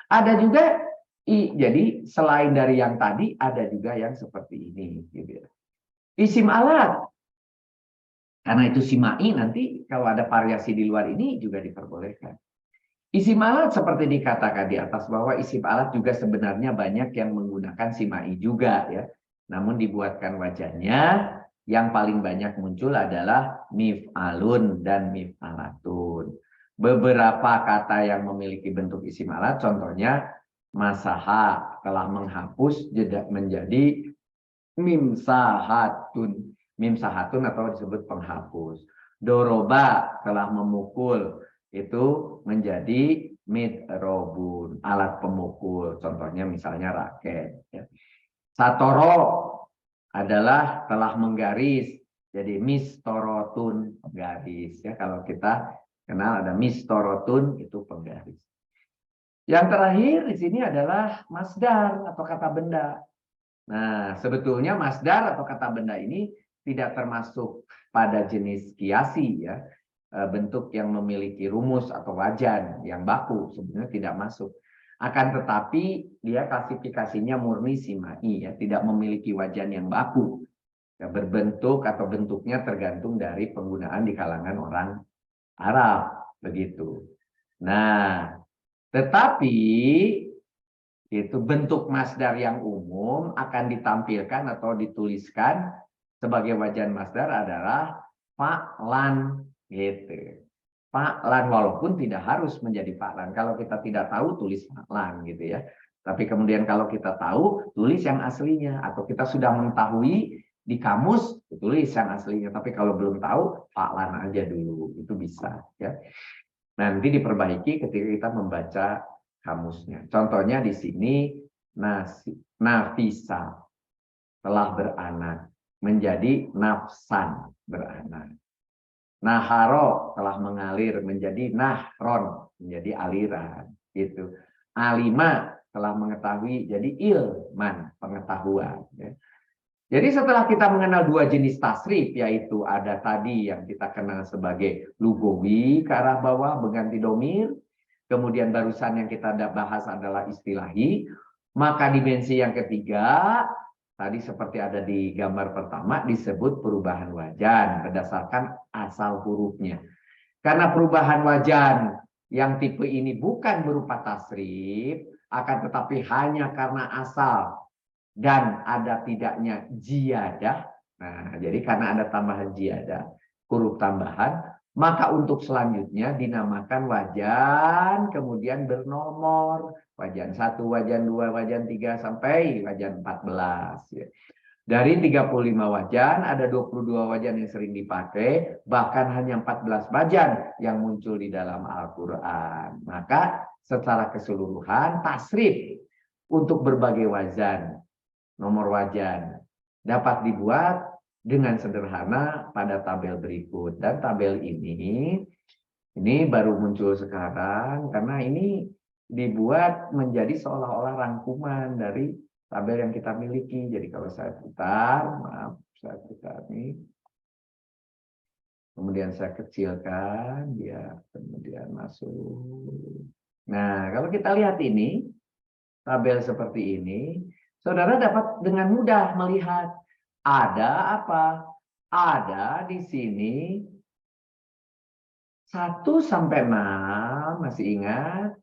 Speaker 1: Ada juga jadi selain dari yang tadi ada juga yang seperti ini gitu ya. Isim alat. Karena itu simai, nanti kalau ada variasi di luar ini juga diperbolehkan. Isim alat seperti dikatakan di atas bahwa isim alat juga sebenarnya banyak yang menggunakan simai juga ya. Namun dibuatkan wajannya, yang paling banyak muncul adalah mif'alun dan mif'alatun. Beberapa kata yang memiliki bentuk isim alat, contohnya masaha telah menghapus menjadi mimsahatun. Mimsahatun atau disebut penghapus. Doroba telah memukul, itu menjadi midrobun, alat pemukul. Contohnya misalnya raket. Ya. Satoro adalah telah menggaris, jadi mistorotun, penggaris. Ya, kalau kita kenal ada mistorotun, itu penggaris. Yang terakhir di sini adalah masdar atau kata benda. Nah, sebetulnya masdar atau kata benda ini tidak termasuk pada jenis kiasi ya. Bentuk yang memiliki rumus atau wajan yang baku sebenarnya tidak masuk. Akan tetapi dia klasifikasinya murni simai ya, tidak memiliki wajan yang baku. Ya, berbentuk atau bentuknya tergantung dari penggunaan di kalangan orang Arab begitu. Nah, tetapi itu bentuk masdar yang umum akan ditampilkan atau dituliskan sebagai wajan masdar adalah fa'lan gitu. Fa'lan walaupun tidak harus menjadi fa'lan. Kalau kita tidak tahu tulis fa'lan gitu ya. Tapi kemudian kalau kita tahu tulis yang aslinya atau kita sudah mengetahui di kamus tulis yang aslinya. Tapi kalau belum tahu fa'lan aja dulu itu bisa ya. Nanti diperbaiki ketika kita membaca kamusnya. Contohnya di sini nafisa telah beranak menjadi nafsan beranak. Naharo telah mengalir menjadi nahron menjadi aliran gitu. Alima telah mengetahui jadi ilman pengetahuan. Ya. Jadi setelah kita mengenal dua jenis tasrif, yaitu ada tadi yang kita kenal sebagai lugawi ke arah bawah berganti domir, kemudian barusan yang kita bahas adalah istilahi, maka dimensi yang ketiga, tadi seperti ada di gambar pertama, disebut perubahan wajan berdasarkan asal hurufnya. Karena perubahan wajan yang tipe ini bukan berupa tasrif, akan tetapi hanya karena asal dan ada tidaknya jiyadah. Nah, jadi karena ada tambahan jiyadah, huruf tambahan, maka untuk selanjutnya dinamakan wajan, kemudian bernomor. Wajan 1, wajan 2, wajan 3, sampai wajan 14. Ya. Dari 35 wajan, ada 22 wajan yang sering dipakai, bahkan hanya 14 wajan yang muncul di dalam Al-Quran. Maka secara keseluruhan, tasrif untuk berbagai wajan, nomor wajan, dapat dibuat dengan sederhana pada tabel berikut. Dan tabel ini baru muncul sekarang, karena ini dibuat menjadi seolah-olah rangkuman dari tabel yang kita miliki. Jadi kalau saya putar, maaf, saya putar nih. Kemudian saya kecilkan, dia kemudian masuk. Nah, kalau kita lihat ini, tabel seperti ini, saudara dapat dengan mudah melihat ada apa? Ada di sini 1 sampai 6, masih ingat?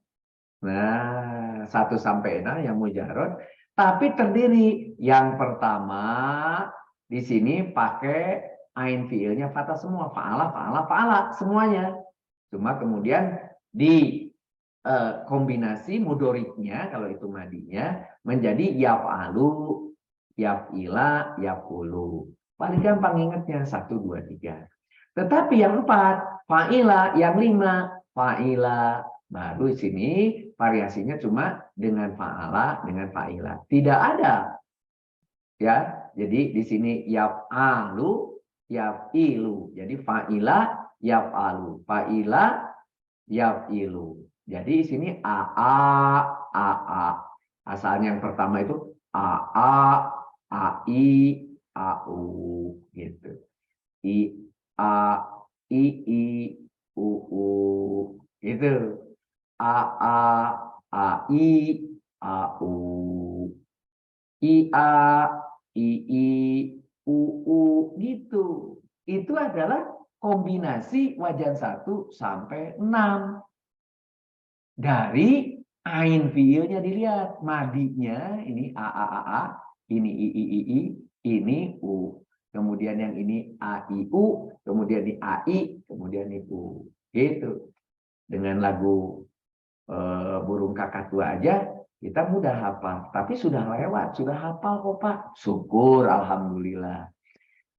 Speaker 1: Nah, 1 sampai 6 yang mujarot, tapi terdiri. Yang pertama di sini pakai ain fiilnya fathah semua, fa'ala, fa'ala, fa'ala semuanya. Cuma kemudian di kombinasi mudoriknya, kalau itu madinya, menjadi yaf'alu, yaf'ila, yaf'ulu. Paling gampang ingatnya 1, 2, 3. Tetapi yang 4, fa'ila, yang 5, fa'ila. Baru di sini variasinya cuma dengan fa'ala, dengan fa'ila. Tidak ada. Ya, jadi di sini yaf'alu, yaf'ilu. Jadi fa'ila, yaf'alu. Fa'ila, yaf'ilu. Jadi di sini a. Asalnya yang pertama itu a, ai, au gitu. A, i, u gitu. A, ai, au. Ia, ii, uu gitu. Itu adalah kombinasi wajan 1 sampai 6. Dari ain fiilnya dilihat, madinya ini a, ini i, ini u. Kemudian yang ini a, i, u, kemudian ini ai, kemudian ini u. Gitu. Dengan lagu burung kakak tua aja kita mudah hafal, tapi sudah lewat, sudah hafal kok Pak. Syukur, alhamdulillah.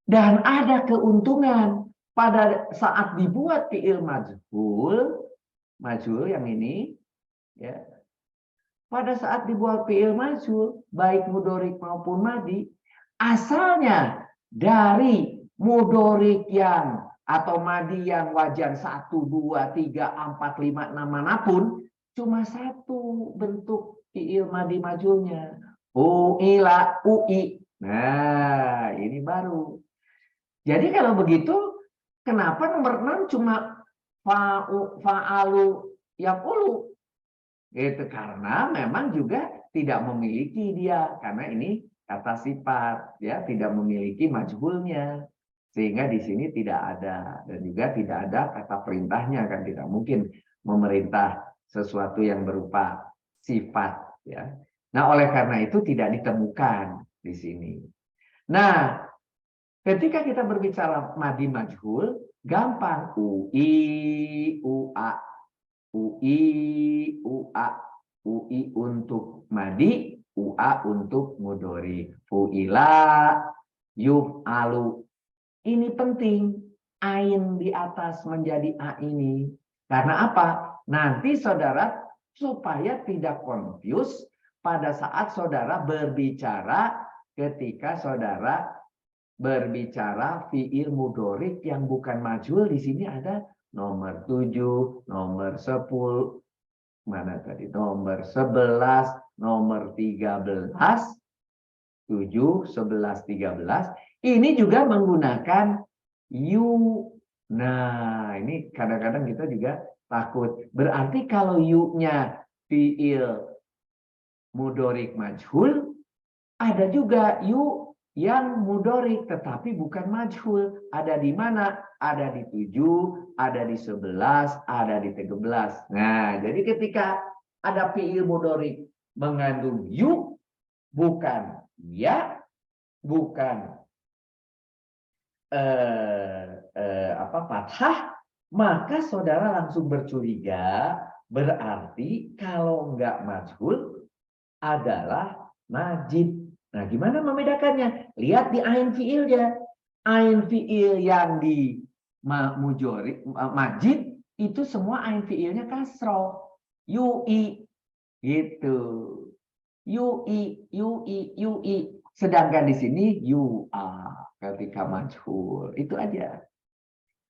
Speaker 1: Dan ada keuntungan pada saat dibuat fiil majhul yang ini, ya. Pada saat dibuat fiil majhul, baik mudorik maupun madi, asalnya dari mudorik yang atau madi yang wajan 1, 2, 3, 4, 5, 6 manapun, cuma 1 bentuk fiil madi majhulnya. U'ila, ui. Nah, ini baru. Jadi kalau begitu, kenapa nomor 6 cuma fa'alu, yaqulu? Itu karena memang juga tidak memiliki dia, karena ini kata sifat, ya, tidak memiliki majhulnya, sehingga di sini tidak ada, dan juga tidak ada kata perintahnya, kan tidak mungkin memerintah sesuatu yang berupa sifat, ya. Nah, oleh karena itu tidak ditemukan di sini. Nah, ketika kita berbicara madi majhul, gampang. Ui, ua, ui, ua, ui untuk madi, ua untuk mudhari. Fu'ila, yuf'alu. Ini penting, ain di atas menjadi a ini. Karena apa? Nanti saudara supaya tidak confuse pada saat saudara berbicara, ketika saudara berbicara fiil mudhorik yang bukan majhul. Di sini ada nomor 7, nomor 10, mana tadi? Nomor 11, nomor 13, 7, 11, 13. Ini juga menggunakan you. Nah, ini kadang-kadang kita juga takut. Berarti kalau you-nya fiil mudhorik majhul, ada juga you yang mudhorik tetapi bukan majhul. Ada di mana? Ada di 7, ada di 11, ada di 13. Nah, jadi ketika ada fiil mudhorik mengandung you, bukan ya, bukan fathah, maka saudara langsung bercuriga, berarti kalau enggak majhul adalah majid. Nah, gimana membedakannya? Lihat di ain fiilnya. Ain fiil yang di majid itu semua ain fiilnya kasroh. Yui gitu. Yui. Sedangkan di sini yua ketika majhul. Itu aja.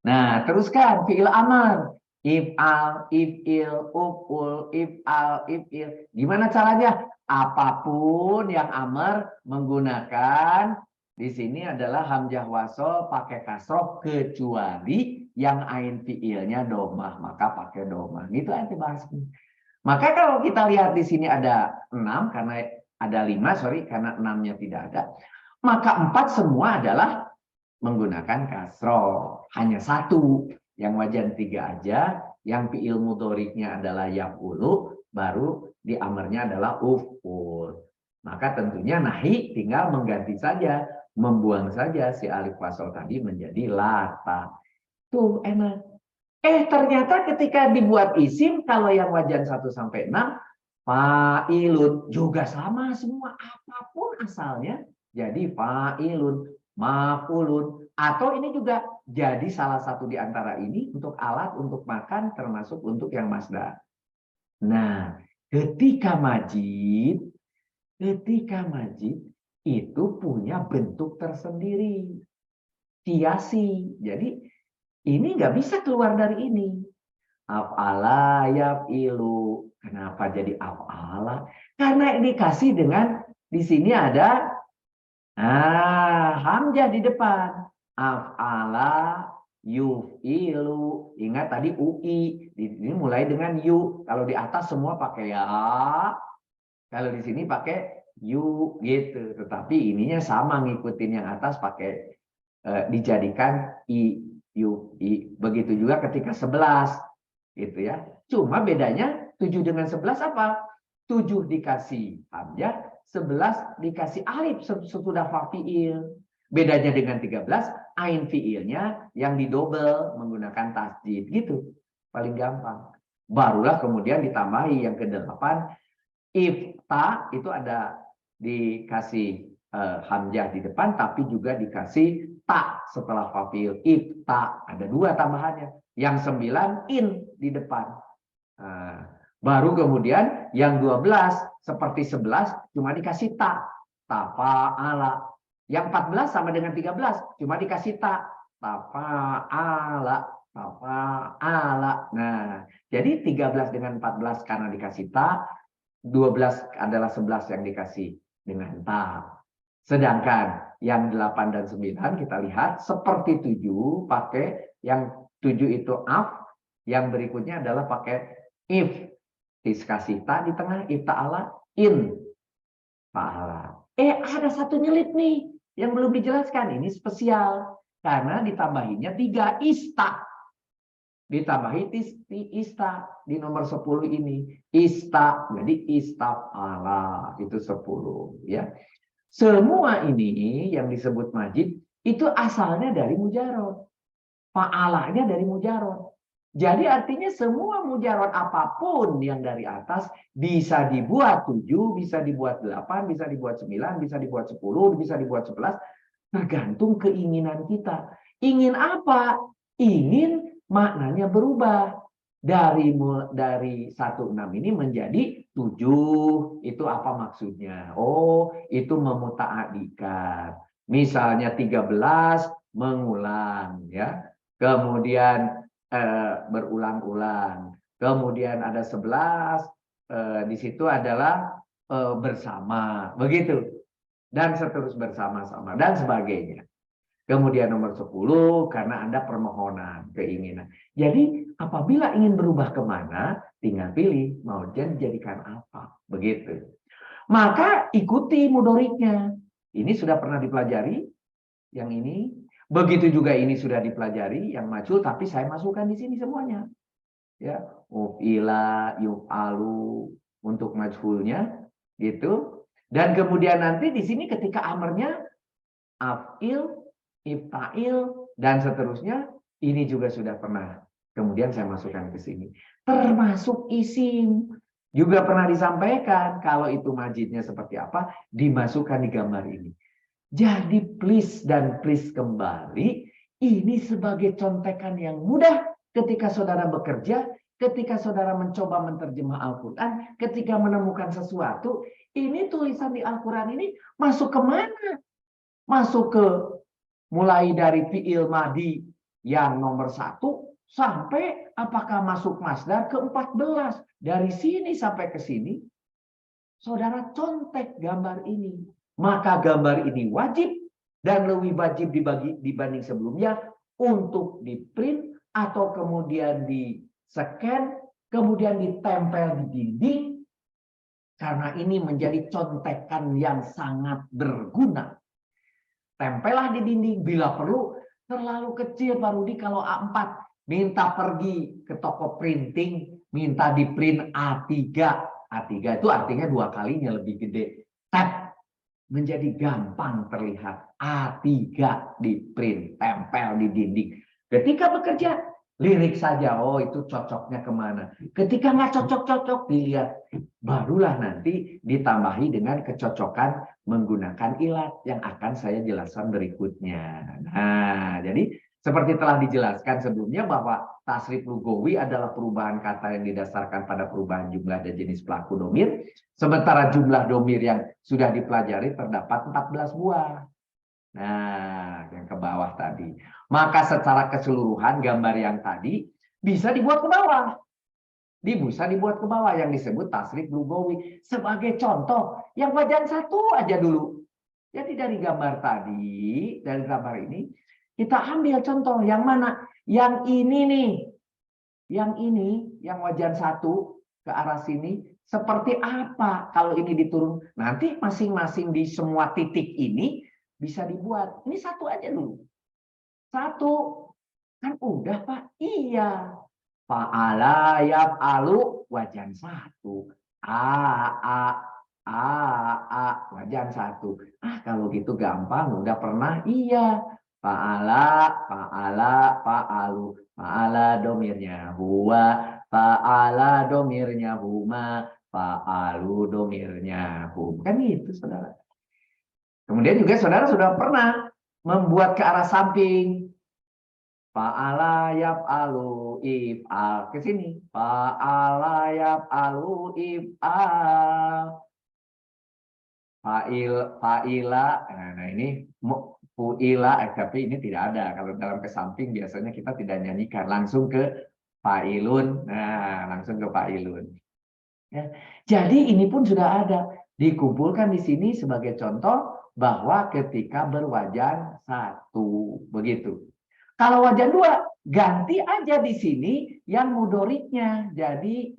Speaker 1: Nah, teruskan fiil amar. If'al, if'il, uf'ul, if'al, if'il. Gimana caranya? Apapun yang amar menggunakan di sini adalah hamzah wasol pakai kasroh kecuali yang ain fiilnya domah, maka pakai domah. Gitu aja bahasnya. Maka kalau kita lihat di sini ada 6 karena ada 5, sorry karena 6-nya tidak ada. Maka 4 semua adalah menggunakan kasroh. Hanya satu yang wajan 3 aja, yang fiil mudhoriknya adalah yaf'ulu, baru di amarnya adalah uf'ul. Maka tentunya nahi tinggal mengganti saja, membuang saja si alif wasol tadi menjadi lata. Tuh enak. Ternyata ketika dibuat isim, kalau yang wajan 1 sampai 6, fa'ilun juga sama semua, apapun asalnya jadi fa'ilun, maf'ulun, atau ini juga jadi salah satu di antara ini untuk alat untuk makan termasuk untuk yang masdar. Nah, ketika majid itu punya bentuk tersendiri, kiasi. Jadi ini nggak bisa keluar dari ini. Af'ala yaf'ilu. Kenapa jadi af'ala? Karena dikasih dengan di sini ada hamzah di depan. Af'ala yuf'ilu. Ingat tadi UI. Ini mulai dengan yu. Kalau di atas semua pakai ya. Kalau di sini pakai yu gitu. Tetapi ininya sama ngikutin yang atas pakai dijadikan i, yu, i. Begitu juga ketika 11. Gitu ya. Cuma bedanya 7 dengan 11 apa? 7 dikasih hamzah, 11 dikasih alif sesudah fa'il. Bedanya dengan 13, ain fiilnya yang didobel menggunakan tasjid gitu. Paling gampang. Barulah kemudian ditambahi yang ke-8, ifta itu ada dikasih hamzah di depan tapi juga dikasih ta setelah fa'il. Ifta ada 2 tambahannya. Yang 9 in di depan. Nah, baru kemudian yang 12 seperti 11 cuma dikasih ta. Tafa'ala. Yang 14 sama dengan 13 cuma dikasih ta. Tafa'ala. Tafa'ala. Nah, jadi 13 dengan 14 karena dikasih ta, 12 adalah 11 yang dikasih dengan ta. Sedangkan yang 8 dan 9 kita lihat seperti 7 pakai yang 7 itu af, yang berikutnya adalah pakai if. Dikasih ta di tengah, if ta'ala, in fa'ala. Ada satu nyelip nih yang belum dijelaskan. Ini spesial. Karena ditambahinnya 3 ista. Ditambahi ista di nomor 10 ini. Ista, jadi istaf'ala. Itu 10. Ya. Semua ini yang disebut majid itu asalnya dari mujarod. Fa'alanya dari mujarod. Jadi artinya semua mujarod apapun yang dari atas bisa dibuat 7, bisa dibuat 8, bisa dibuat 9, bisa dibuat 10, bisa dibuat 11. Tergantung keinginan kita. Ingin apa? Ingin maknanya berubah. Dari 16 ini menjadi 7. Itu apa maksudnya? Oh, itu memuta'adikan. Misalnya 13 mengulang ya. Kemudian berulang-ulang. Kemudian ada 11 di situ adalah bersama. Begitu. Dan seterusnya bersama-sama dan sebagainya. Kemudian nomor 10 karena Anda permohonan, keinginan. Jadi apabila ingin berubah kemana, tinggal pilih mau dijadikan apa. Begitu. Maka ikuti mudoriknya. Ini sudah pernah dipelajari, yang ini. Begitu juga ini sudah dipelajari, yang majhul, tapi saya masukkan di sini semuanya. Ya, uf'ila, yuf'alu untuk majhulnya, gitu. Dan kemudian nanti di sini ketika amarnya af'il, ifta'il, dan seterusnya, ini juga sudah pernah. Kemudian saya masukkan ke sini. Termasuk isim. Juga pernah disampaikan kalau itu majidnya seperti apa, dimasukkan di gambar ini. Jadi please dan please kembali, ini sebagai contekan yang mudah ketika saudara bekerja, ketika saudara mencoba menerjemah Al-Quran, ketika menemukan sesuatu, ini tulisan di Al-Quran ini masuk ke mana? Masuk ke mulai dari fi'il madi yang nomor 1 sampai apakah masuk masdar ke-14. Dari sini sampai ke sini, saudara contek gambar ini. Maka gambar ini wajib dan lebih wajib dibanding sebelumnya untuk di-print atau kemudian di-scan, kemudian ditempel di dinding, karena ini menjadi contekan yang sangat berguna. Tempellah di dinding, bila perlu terlalu kecil Pak Rudi kalau A4, minta pergi ke toko printing, minta di print A3. A3 itu artinya 2 kalinya lebih gede. Tab menjadi gampang terlihat. A3 di print, tempel di dinding. Ketika bekerja, lirik saja, oh itu cocoknya kemana. Ketika nggak cocok-cocok, dilihat. Barulah nanti ditambahi dengan kecocokan menggunakan ilat yang akan saya jelaskan berikutnya. Nah, jadi seperti telah dijelaskan sebelumnya bahwa tasrif lugawi adalah perubahan kata yang didasarkan pada perubahan jumlah dan jenis pelaku domir. Sementara jumlah domir yang sudah dipelajari terdapat 14 buah. Nah, yang ke bawah tadi. Maka secara keseluruhan gambar yang tadi bisa dibuat ke bawah. Bisa dibuat ke bawah yang disebut tasrif lugawi. Sebagai contoh, yang wajan 1 aja dulu. Jadi dari gambar tadi, dari gambar ini, kita ambil contoh yang mana? Yang ini nih. Yang ini, yang wajan 1 ke arah sini, seperti apa kalau ini diturun? Nanti masing-masing di semua titik ini bisa dibuat. Ini 1 aja dulu. 1. Kan udah Pak? Iya. Fa'ala yaf'alu wajan 1. A wajan 1. Kalau gitu gampang, udah pernah? Iya. Fa'ala, fa'alu. Fa'ala domirnya huwa, fa'ala domirnya huma, fa'alu domirnya hum. Kan itu, saudara. Kemudian juga saudara sudah pernah membuat ke arah samping. Fa'ala yaf'alu if'al. Ke sini. Fa'ala yaf'alu if'al. Fa'ila. Nah ini fu'ila. Tapi ini tidak ada. Kalau dalam ke samping biasanya kita tidak nyanyikan. Langsung ke fa'ilun. Nah, langsung ke fa'ilun. Ya. Jadi ini pun sudah ada. Dikumpulkan di sini sebagai contoh bahwa ketika berwajan 1. Begitu. Kalau wajan 2, ganti aja di sini yang mudoriknya. Jadi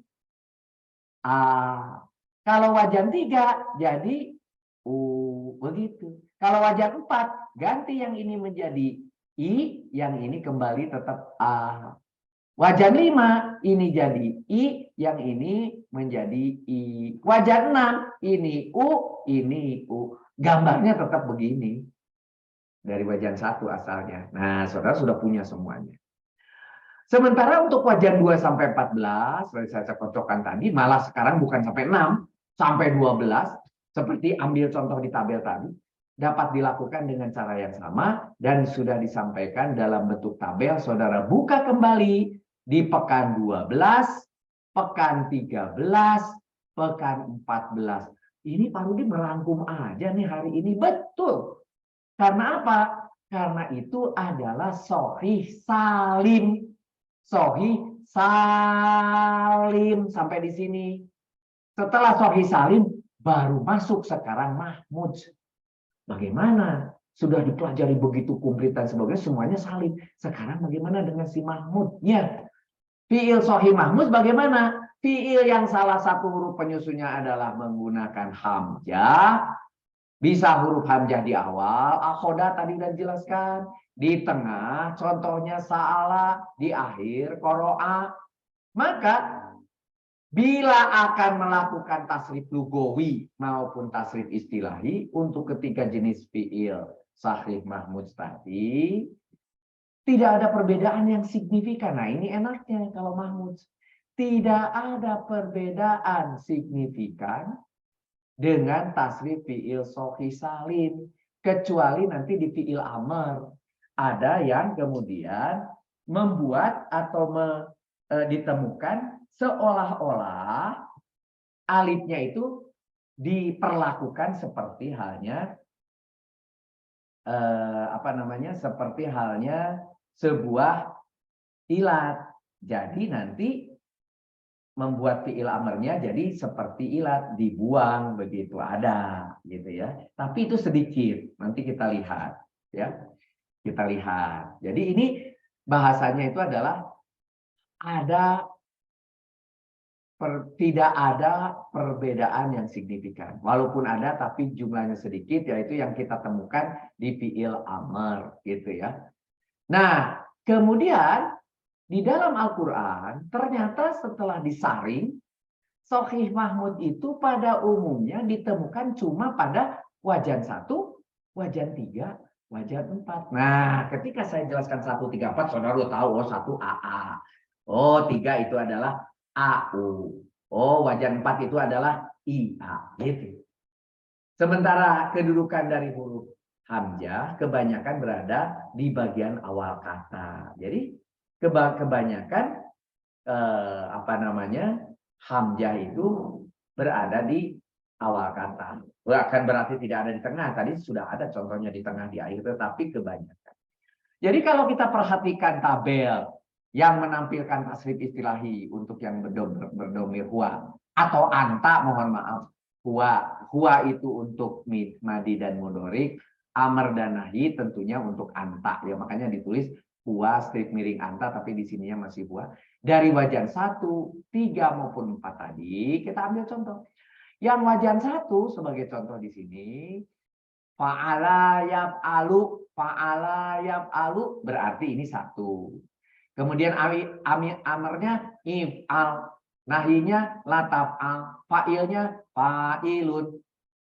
Speaker 1: A. Kalau wajan 3, jadi U. Begitu. Kalau wajan 4, ganti yang ini menjadi I, yang ini kembali tetap A. Wajan 5, ini jadi I, yang ini menjadi I. Wajan 6, ini U, ini U. Gambarnya tetap begini. Dari wajan 1 asalnya. Nah, saudara sudah punya semuanya. Sementara untuk wajan 2 sampai 14, seperti saya cocokkan tadi, malah sekarang bukan sampai 6, sampai 12, seperti ambil contoh di tabel tadi, dapat dilakukan dengan cara yang sama, dan sudah disampaikan dalam bentuk tabel, saudara buka kembali di pekan 12, pekan 13, pekan 14. Ini Pak Rudi merangkum aja nih hari ini, betul. Karena apa? Karena itu adalah sahih salim. Sahih salim sampai di sini. Setelah sahih salim baru masuk sekarang mahmud. Bagaimana? Sudah dipelajari begitu komplit dan sebagainya, semuanya salim. Sekarang bagaimana dengan si mahmudnya? Fi'il sahih mahmud bagaimana? Fi'il yang salah satu huruf penyusunnya adalah menggunakan hamzah. Bisa huruf hamzah di awal, akhoda tadi sudah dijelaskan. Di tengah, contohnya sa'ala. Di akhir, qoro'a. Maka, bila akan melakukan tasrif lugawi maupun tasrif istilahi, untuk ketiga jenis fi'il sahih mahmud tadi, tidak ada perbedaan yang signifikan. Nah, ini enaknya kalau mahmud. tidak ada perbedaan signifikan dengan tasrif fiil sahih salim, kecuali nanti di fiil amr ada yang kemudian membuat atau ditemukan seolah-olah alifnya itu diperlakukan seperti halnya seperti halnya sebuah ilat. Jadi nanti membuat fiil amarnya jadi seperti ilat, dibuang, begitu ada gitu ya. Tapi itu sedikit, nanti kita lihat ya. Kita lihat. Jadi ini bahasanya itu adalah tidak ada perbedaan yang signifikan. Walaupun ada tapi jumlahnya sedikit, yaitu yang kita temukan di fiil amr gitu ya. Nah, kemudian di dalam Al-Quran, ternyata setelah disaring, Sahih Mahmud itu pada umumnya ditemukan cuma pada wajan 1, wajan 3, wajan 4. Nah, ketika saya jelaskan 1, 3, 4, saudara tahu, oh 1 AA. Oh 3 itu adalah AU. Oh wajan 4 itu adalah IA. Gitu. Sementara kedudukan dari huruf hamzah kebanyakan berada di bagian awal kata. Jadi kebanyakan hamzah itu berada di awal kata. Bukan berarti tidak ada di tengah. Tadi sudah ada contohnya di tengah, di akhir, tetapi kebanyakan. Jadi kalau kita perhatikan tabel yang menampilkan tasrif istilahi untuk yang berdomir huwa atau anta, mohon maaf, huwa itu untuk madi dan mudorik, amr dan nahi tentunya untuk anta ya, makanya ditulis huwa strip miring anta, tapi di sininya masih huwa. Dari wajan 1, 3 maupun 4 tadi kita ambil contoh. Yang wajan 1 sebagai contoh di sini, fa'ala yaf'alu berarti ini 1. Kemudian amarnya if'al, nahinya lataf'al, fa'ilnya fa'ilun,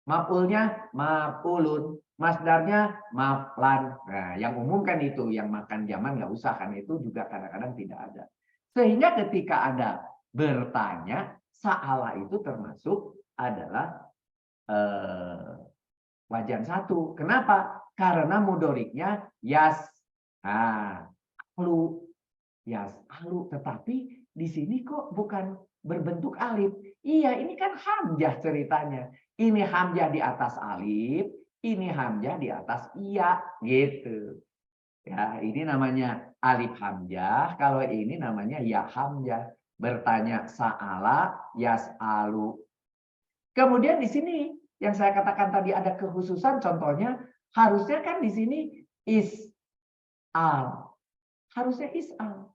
Speaker 1: maf'ulnya maf'ulun, masdarnya maf'lan. Nah, yang umum kan itu, yang makan zaman nggak usah, kan itu juga kadang-kadang tidak ada. Sehingga ketika ada bertanya, sa'ala itu termasuk adalah wajan 1. Kenapa? Karena mudoriknya yas. Nah, tetapi di sini kok bukan berbentuk alif. Iya, ini kan hamzah ceritanya. Ini hamzah di atas alif, ini hamzah di atas iya, gitu. Ya, ini namanya alif hamzah, kalau ini namanya ya hamzah. Bertanya sa'ala yas'alu. Kemudian di sini yang saya katakan tadi ada kekhususan, contohnya harusnya kan di sini is'al. Harusnya is'al.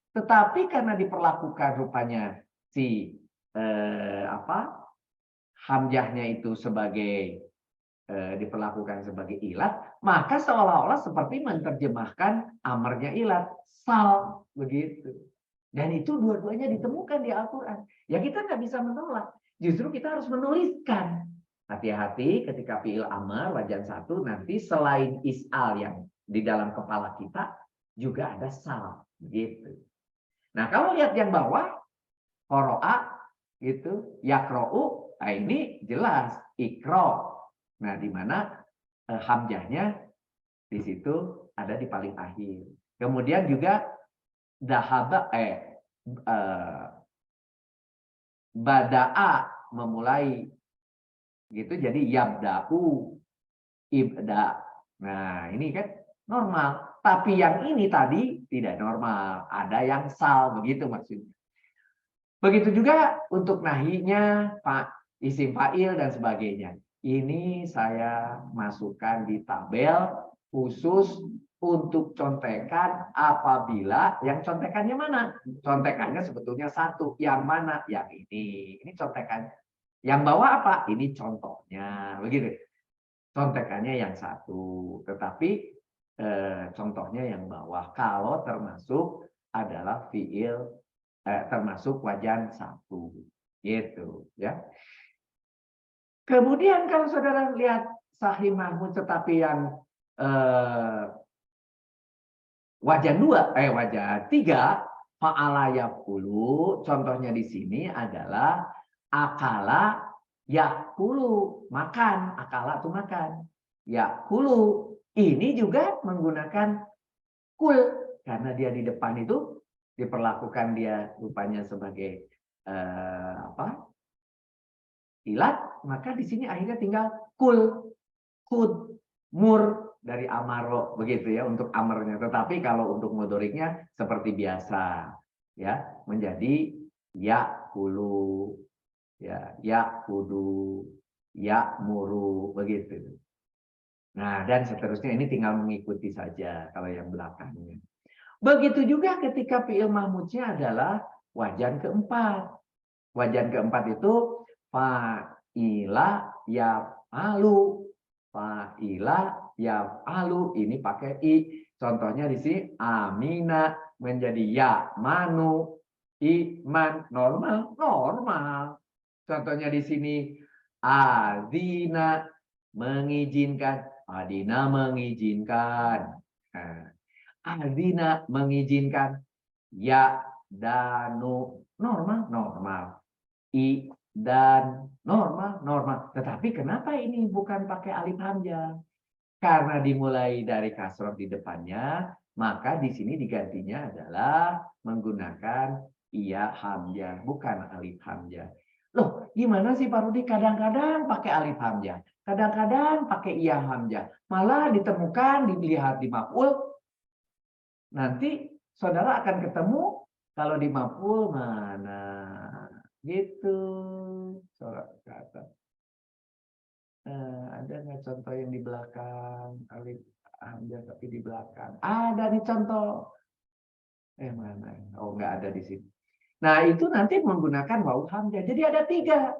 Speaker 1: Tetapi karena diperlakukan rupanya si hamzahnya itu sebagai diperlakukan sebagai ilat, maka seolah-olah seperti menerjemahkan amarnya ilat, sal, begitu. Dan itu dua-duanya ditemukan di Al-Quran. Ya kita nggak bisa menolak. Justru kita harus menuliskan. Hati-hati ketika fi'il amar wajan 1 nanti selain is'al yang di dalam kepala kita juga ada sal, gitu. Nah, kalau lihat yang bawah, qoro'a gitu, yakro'u, nah ini jelas ikro. Nah, di mana hamzahnya di situ ada di paling akhir. Kemudian juga dahaba bada'a memulai gitu, jadi yabda'u ibda. Nah, ini kan normal. Tapi yang ini tadi tidak normal. Ada yang sal, begitu maksudnya. Begitu juga untuk nahinya, isim fa'il dan sebagainya. Ini saya masukkan di tabel khusus untuk contekan apabila yang contekannya mana? Contekannya sebetulnya 1. Yang mana? Yang ini. Ini contekan. Yang bawah apa? Ini contohnya. Begitu. Contekannya yang 1. Tetapi contohnya yang bawah. Kalau termasuk adalah fiil, termasuk wajan 1. Gitu. Ya. Kemudian kalau saudara lihat Sahih Mahmud tetapi yang wajan 2, wajan 3, Fa'ala yakulu, contohnya di sini adalah akala yakulu, makan. Akala itu makan. Yakulu, ini juga menggunakan kul, karena dia di depan itu diperlakukan dia rupanya sebagai ilat, maka di sini akhirnya tinggal kul, kud, mur dari amaro begitu ya untuk amernya. Tetapi kalau untuk mudoriknya seperti biasa ya, menjadi yakulu, ya, yakudu, yakmuru begitu. Nah, dan seterusnya ini tinggal mengikuti saja kalau yang belakangnya. Begitu juga ketika fi'il mahmudnya adalah wajan keempat. Wajan keempat itu fa'ila yaf'alu. Fa'ila yaf'alu. Ini pakai i. Contohnya di sini amina menjadi ya'manu. Iman. Normal. Normal. Contohnya di sini azina mengizinkan. Adina mengizinkan. Nah, azina mengizinkan. Ya danu normal normal. I dan normal normal. Tetapi kenapa ini bukan pakai alif hamzah? Karena dimulai dari kasroh di depannya, maka di sini digantinya adalah menggunakan iya hamzah, bukan alif hamzah. Loh, gimana sih Pak Rudi? Kadang-kadang pakai alif hamzah, kadang-kadang pakai iya hamzah. Malah ditemukan, dilihat di maf'ul, nanti saudara akan ketemu kalau di maf'ul mana gitu. Coba ke atas. Ada nggak contoh yang di belakang alif hamzah tapi di belakang? Ada nih contoh. Mana? Oh, nggak ada di sini. Nah, itu nanti menggunakan wawu hamzah. Jadi ada 3.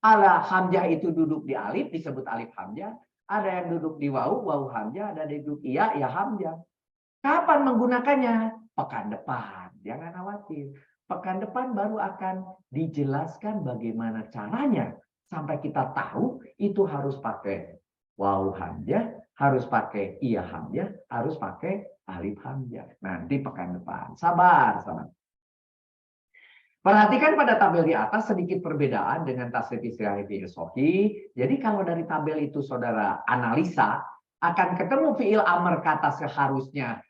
Speaker 1: Ala hamzah itu duduk di alif disebut alif hamzah. Ada yang duduk di wawu hamzah. Ada yang duduk iya, ya hamzah. Kapan menggunakannya? Pekan depan. Jangan khawatir. Pekan depan baru akan dijelaskan bagaimana caranya. Sampai kita tahu itu harus pakai wawu hamzah, harus pakai iya hamzah, harus pakai alif hamzah. Nanti pekan depan. Sabar, sabar. Perhatikan pada tabel di atas sedikit perbedaan dengan tasrif istilah fi'il sohi. Jadi kalau dari tabel itu saudara analisa, akan ketemu fi'il amr kata seharusnya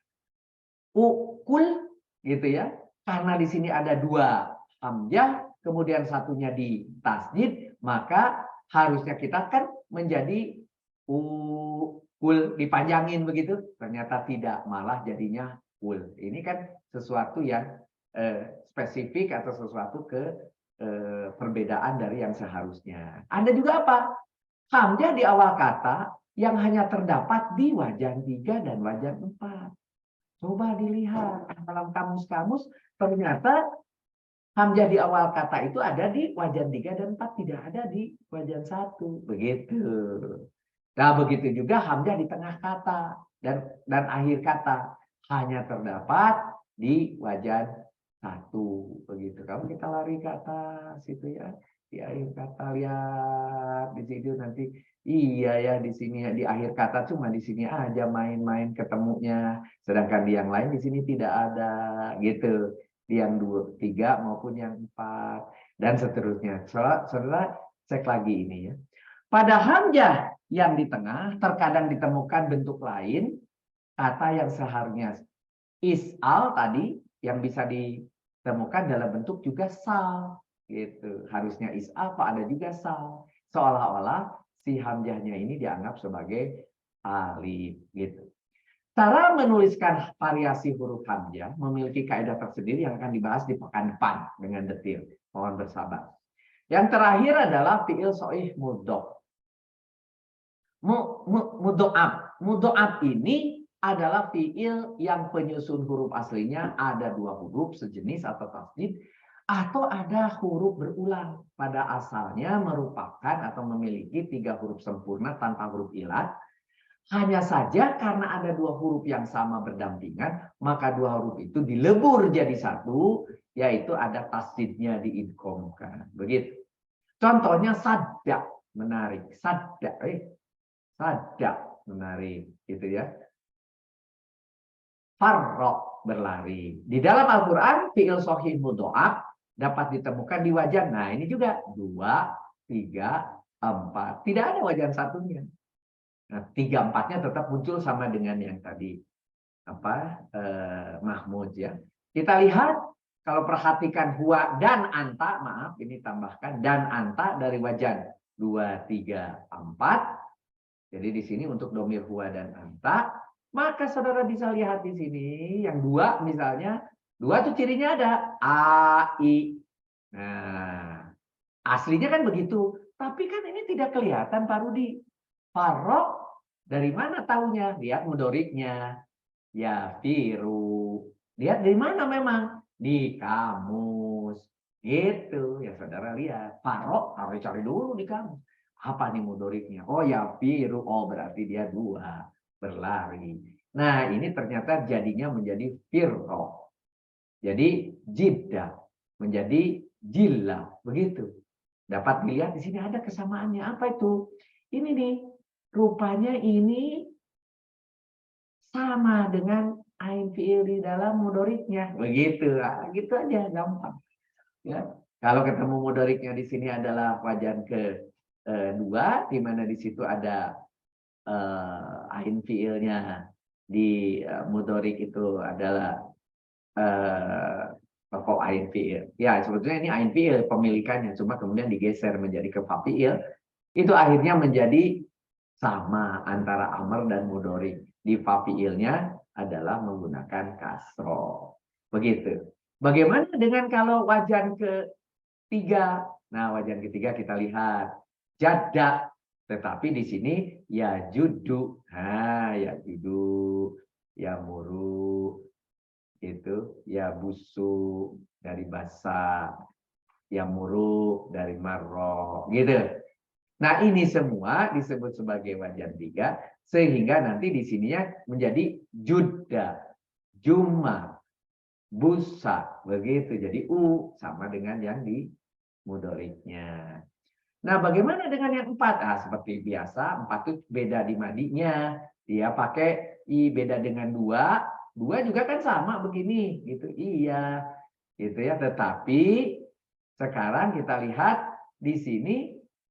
Speaker 1: ukul gitu ya. Karena di sini ada 2 hamzah, kemudian satunya di tasdid, maka harusnya kita kan menjadi ukul dipanjangin begitu. Ternyata tidak, malah jadinya ul. Ini kan sesuatu yang spesifik atau sesuatu perbedaan dari yang seharusnya. Ada juga apa? Hamzah di awal kata yang hanya terdapat di wajan 3 dan wajan 4. Coba dilihat dalam kamus-kamus, ternyata hamzah di awal kata itu ada di wajan 3 dan 4, tidak ada di wajan 1. Begitu. Nah, begitu juga hamzah di tengah kata dan akhir kata hanya terdapat di wajan 1. Begitu. Kalau kita lari ke atas itu ya, di akhir kata lihat di situ nanti iya ya di sini ya di akhir kata cuma di sini aja main-main ketemunya, sedangkan di yang lain di sini tidak ada gitu. Di yang 2, 3 maupun yang 4 dan seterusnya. Saudara cek lagi ini ya. Pada hamzah yang di tengah terkadang ditemukan bentuk lain kata yang seharusnya is'al tadi yang bisa ditemukan dalam bentuk juga sal gitu. Harusnya is'al kok ada juga sal. Seolah-olah si hamzahnya ini dianggap sebagai alif gitu. Cara menuliskan variasi huruf hamzah memiliki kaidah tersendiri yang akan dibahas di pekan depan dengan detail. Mohon bersabar. Yang terakhir adalah fi'il soih mudhof. Mudhoaf. Mudhoaf ini adalah fi'il yang penyusun huruf aslinya ada 2 huruf sejenis atau tasdid, atau ada huruf berulang. Pada asalnya merupakan atau memiliki 3 huruf sempurna tanpa huruf ilat. Hanya saja karena ada 2 huruf yang sama berdampingan, maka 2 huruf itu dilebur jadi 1, yaitu ada tasdidnya diidghamkan. Begitu. Contohnya sadda, menarik. Sadda, sadda, menarik, gitu ya. farro, berlari. Di dalam Al-Quran, fi'il sahih mudho'af dapat ditemukan di wajan. Nah, ini juga 2, 3, 4. Tidak ada wajan satunya. Nah, 3, 4-nya tetap muncul sama dengan yang tadi. Mahmud ya. Kita lihat, kalau perhatikan huwa dan anta, maaf, ini tambahkan, dan anta dari wajan 2, 3, 4. Jadi di sini untuk domir huwa dan anta, maka saudara bisa lihat di sini yang 2 misalnya, 2 tuh cirinya ada a, i. Nah, aslinya kan begitu, tapi kan ini tidak kelihatan Pak Rudi. Farok dari mana taunya? Lihat mudoriknya. Ya firu. Lihat dari mana memang? Di kamus. Gitu ya saudara lihat. Farok harus cari dulu di kamus. Apa nih mudoriknya? Oh ya firu. Oh berarti dia 2. Berlari. Nah ini ternyata jadinya menjadi firro. Jadi jiddah. Menjadi jilla. Begitu. Dapat dilihat di sini ada kesamaannya. Apa itu? Ini nih. Rupanya ini sama dengan ain fiil di dalam mudoriknya. Begitu. Gitu aja gampang. Ya. Kalau ketemu mudoriknya di sini adalah wajan kedua, di mana di situ ada ain fiilnya di mudorik itu adalah pokok ain fiil. Ya, sebetulnya ini ain fiil pemilikannya, cuma kemudian digeser menjadi ke fa fiil. Itu akhirnya menjadi sama antara amr dan mudorik. Di fa fiilnya adalah menggunakan kasro. Begitu. Bagaimana dengan kalau wajan ketiga? Nah, wajan ketiga kita lihat jada. Tetapi di sini ya judu. Nah, ya judu, ya muru, itu ya busu dari basa, ya muru dari marro, gitu. Nah, ini semua disebut sebagai wajan 3 sehingga nanti di sininya menjadi juda, juma, busa, begitu. Jadi u sama dengan yang di mudoriknya. Nah, bagaimana dengan yang 4? Ah, seperti biasa, 4 itu beda di madinya. Dia pakai i beda dengan 2. 2 juga kan sama begini, gitu. Iya, gitu ya. Tetapi sekarang kita lihat di sini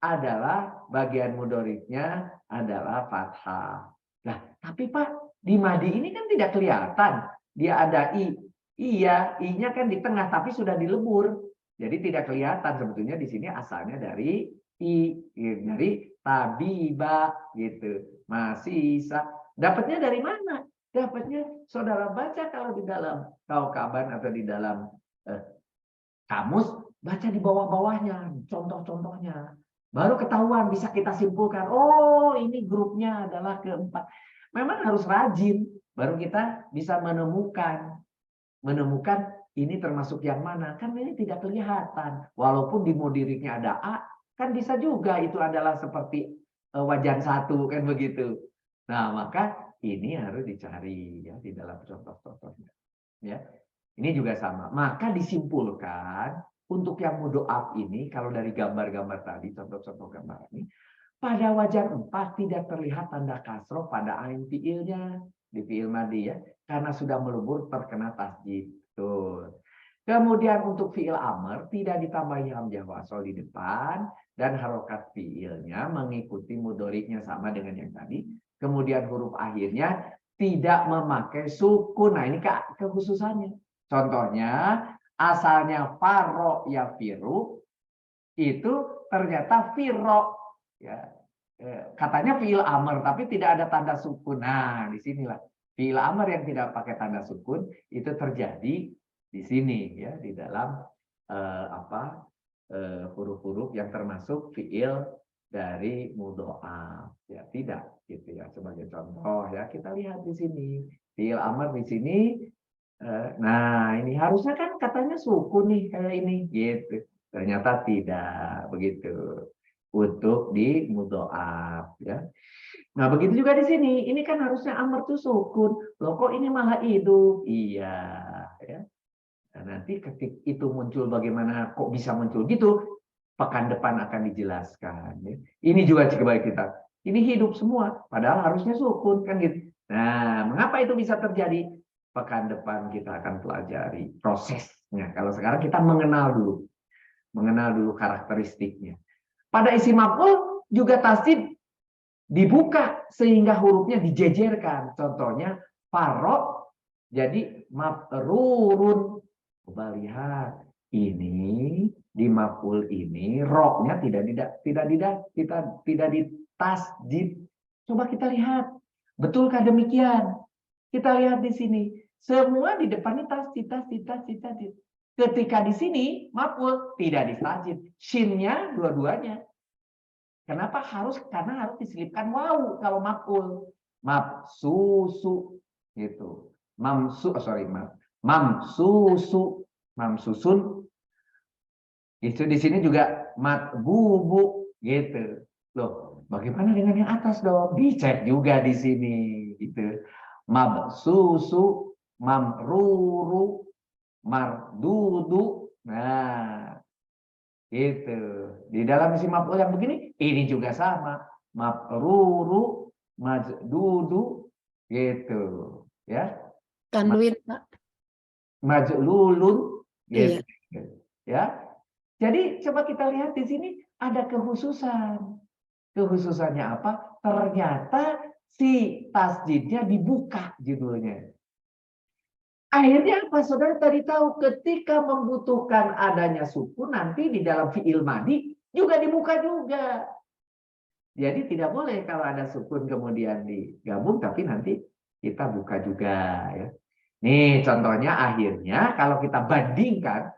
Speaker 1: adalah bagian mudoriknya adalah fathah. Nah, tapi Pak, di madi ini kan tidak kelihatan. Dia ada i. Iya, i-nya kan di tengah tapi sudah dilebur. Jadi tidak kelihatan sebetulnya di sini asalnya dari i, dari tabiba gitu. Masih dapatnya dari mana? Dapatnya saudara baca kalau di dalam kaukaban atau di dalam kamus, baca di bawah-bawahnya, contoh-contohnya. Baru ketahuan, bisa kita simpulkan, oh ini grupnya adalah keempat. Memang harus rajin, baru kita bisa menemukan ini termasuk yang mana. Kan ini tidak kelihatan. Walaupun di mudiriknya ada A, kan bisa juga itu adalah seperti wajan 1, kan begitu. Nah, maka ini harus dicari ya di dalam contoh-contohnya. Ya. Ini juga sama. Maka disimpulkan untuk yang mudhoaf ini, kalau dari gambar-gambar tadi, contoh-contoh gambar ini, pada wajan 4 tidak terlihat tanda kasroh pada ain fiilnya di fiil madi ya, karena sudah melebur terkena tasjid. Tuh. Kemudian untuk fiil amr tidak ditambahi hamzah wasol di depan dan harokat fiilnya mengikuti mudoriknya sama dengan yang tadi. Kemudian huruf akhirnya tidak memakai sukun. Nah ini kekhususannya. Contohnya, asalnya faro ya firu, itu ternyata firo. Ya. Katanya fiil amr, tapi tidak ada tanda sukun. Nah, disinilah. Fiil amr yang tidak pakai tanda sukun, itu terjadi di sini. Ya, di dalam huruf-huruf yang termasuk fiil dari mudhoaf. Ya, tidak. Gitu ya, sebagai contoh. Ya, kita lihat di sini. Fiil amr di sini. Nah, ini harusnya kan katanya suku nih kayak ini gitu. Ternyata tidak begitu. Untuk di mudhoaf ya. Nah, begitu juga di sini. Ini kan harusnya amr tuh sukun. Loh kok ini malah hidup? Iya, ya. Nah, nanti ketika itu muncul bagaimana kok bisa muncul gitu? Pekan depan akan dijelaskan. Ya. Ini juga coba kita. Ini hidup semua, padahal harusnya sukun kan gitu. Nah, mengapa itu bisa terjadi? pekan depan kita akan pelajari prosesnya. Kalau sekarang kita mengenal dulu karakteristiknya. Pada isim maf'ul juga tasdid dibuka sehingga hurufnya dijejerkan. Contohnya farok jadi maf'rurun. Coba lihat ini di maf'ul ini roknya tidak ditasdid. Coba kita lihat, betulkah demikian? Kita lihat di sini, semua di depannya tasdid. Ketika di sini maf'ul tidak ditasdid, shinnya dua-duanya. Kenapa harus? Karena harus diselipkan waw kalau maf'ul. Mafsusu gitu. Mamsusun. Itu di sini juga matbubu gitu. Loh, bagaimana dengan yang atas dong? Dicek juga di sini gitu. Mabsusu, mamruru, mardudu. Nah, itu. Di dalam isim maf'ul yang begini, ini juga sama. Mafruru, majdudu, gitu. Ya.
Speaker 2: Tanwin, Pak.
Speaker 1: Majlulun,
Speaker 2: Iya.
Speaker 1: gitu. Ya. Jadi coba kita lihat di sini ada kekhususan. Kekhususannya apa? Ternyata si tasdidnya dibuka judulnya. Akhirnya apa? Saudara tadi tahu ketika membutuhkan adanya sukun nanti di dalam fi'il madi juga dibuka juga. Jadi tidak boleh kalau ada sukun kemudian digabung tapi nanti kita buka juga ya. Nih contohnya akhirnya kalau kita bandingkan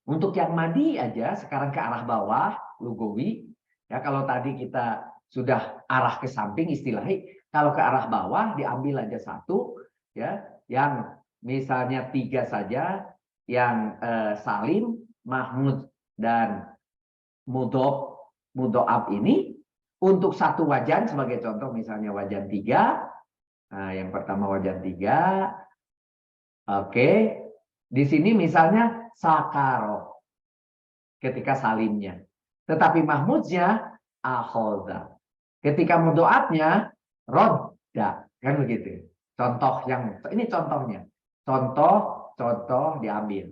Speaker 1: untuk yang madi aja sekarang ke arah bawah lugawi ya, kalau tadi kita sudah arah ke samping istilahnya, kalau ke arah bawah diambil aja satu ya, yang misalnya 3 saja, yang Salim, Mahmud dan Mudhoaf ini untuk satu wajan sebagai contoh misalnya wajan 3. Nah, yang pertama wajan 3. Oke. Di sini misalnya sakaro ketika salimnya. Tetapi mahmudnya akhoda. Ketika mudhoafnya rodda. Kan begitu. Contoh yang ini contohnya. Contoh diambil.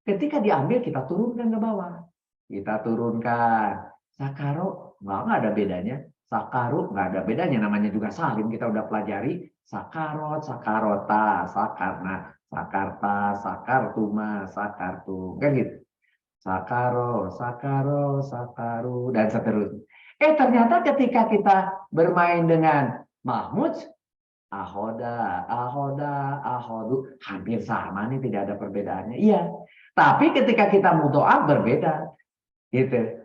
Speaker 1: Ketika diambil kita turunkan ke bawah. Kita turunkan. Sakaro nggak ada bedanya. Sakaru nggak ada bedanya. Namanya juga salim. Kita udah pelajari. Sakarot, sakarota, sakarna, sakarta, sakartuma, sakartu. Kan gitu. Sakaro, sakaru, dan seterusnya. Ternyata ketika kita bermain dengan Mahmud, ahoda, ahodu, hampir sama nih, tidak ada perbedaannya. Iya. Tapi ketika kita mudhoaf berbeda. Gitu.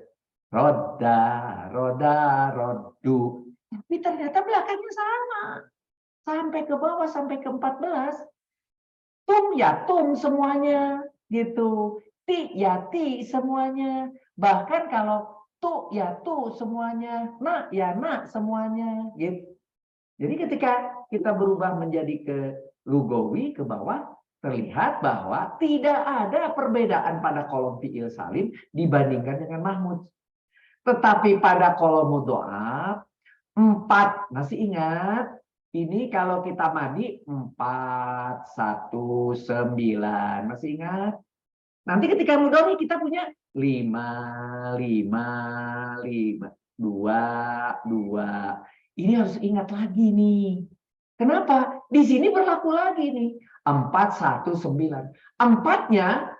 Speaker 1: Roda, rodu. Tapi ternyata belakangnya sama. Sampai ke bawah, sampai ke 14. Tum ya tum semuanya. Gitu. Ti ya ti semuanya. Bahkan kalau tu ya tu semuanya. Nak ya nak semuanya. Gitu. Jadi ketika kita berubah menjadi ke lugawi ke bawah, terlihat bahwa tidak ada perbedaan pada kolom fi'il salim dibandingkan dengan mahmud. Tetapi pada kolom mudhoaf 4, masih ingat? Ini kalau kita mandi 4, 1, 9, masih ingat? Nanti ketika mudhoaf kita punya 5, 2, 2. Ini harus ingat lagi nih. Kenapa? Di sini berlaku lagi nih. 4, 1, 9. 4-nya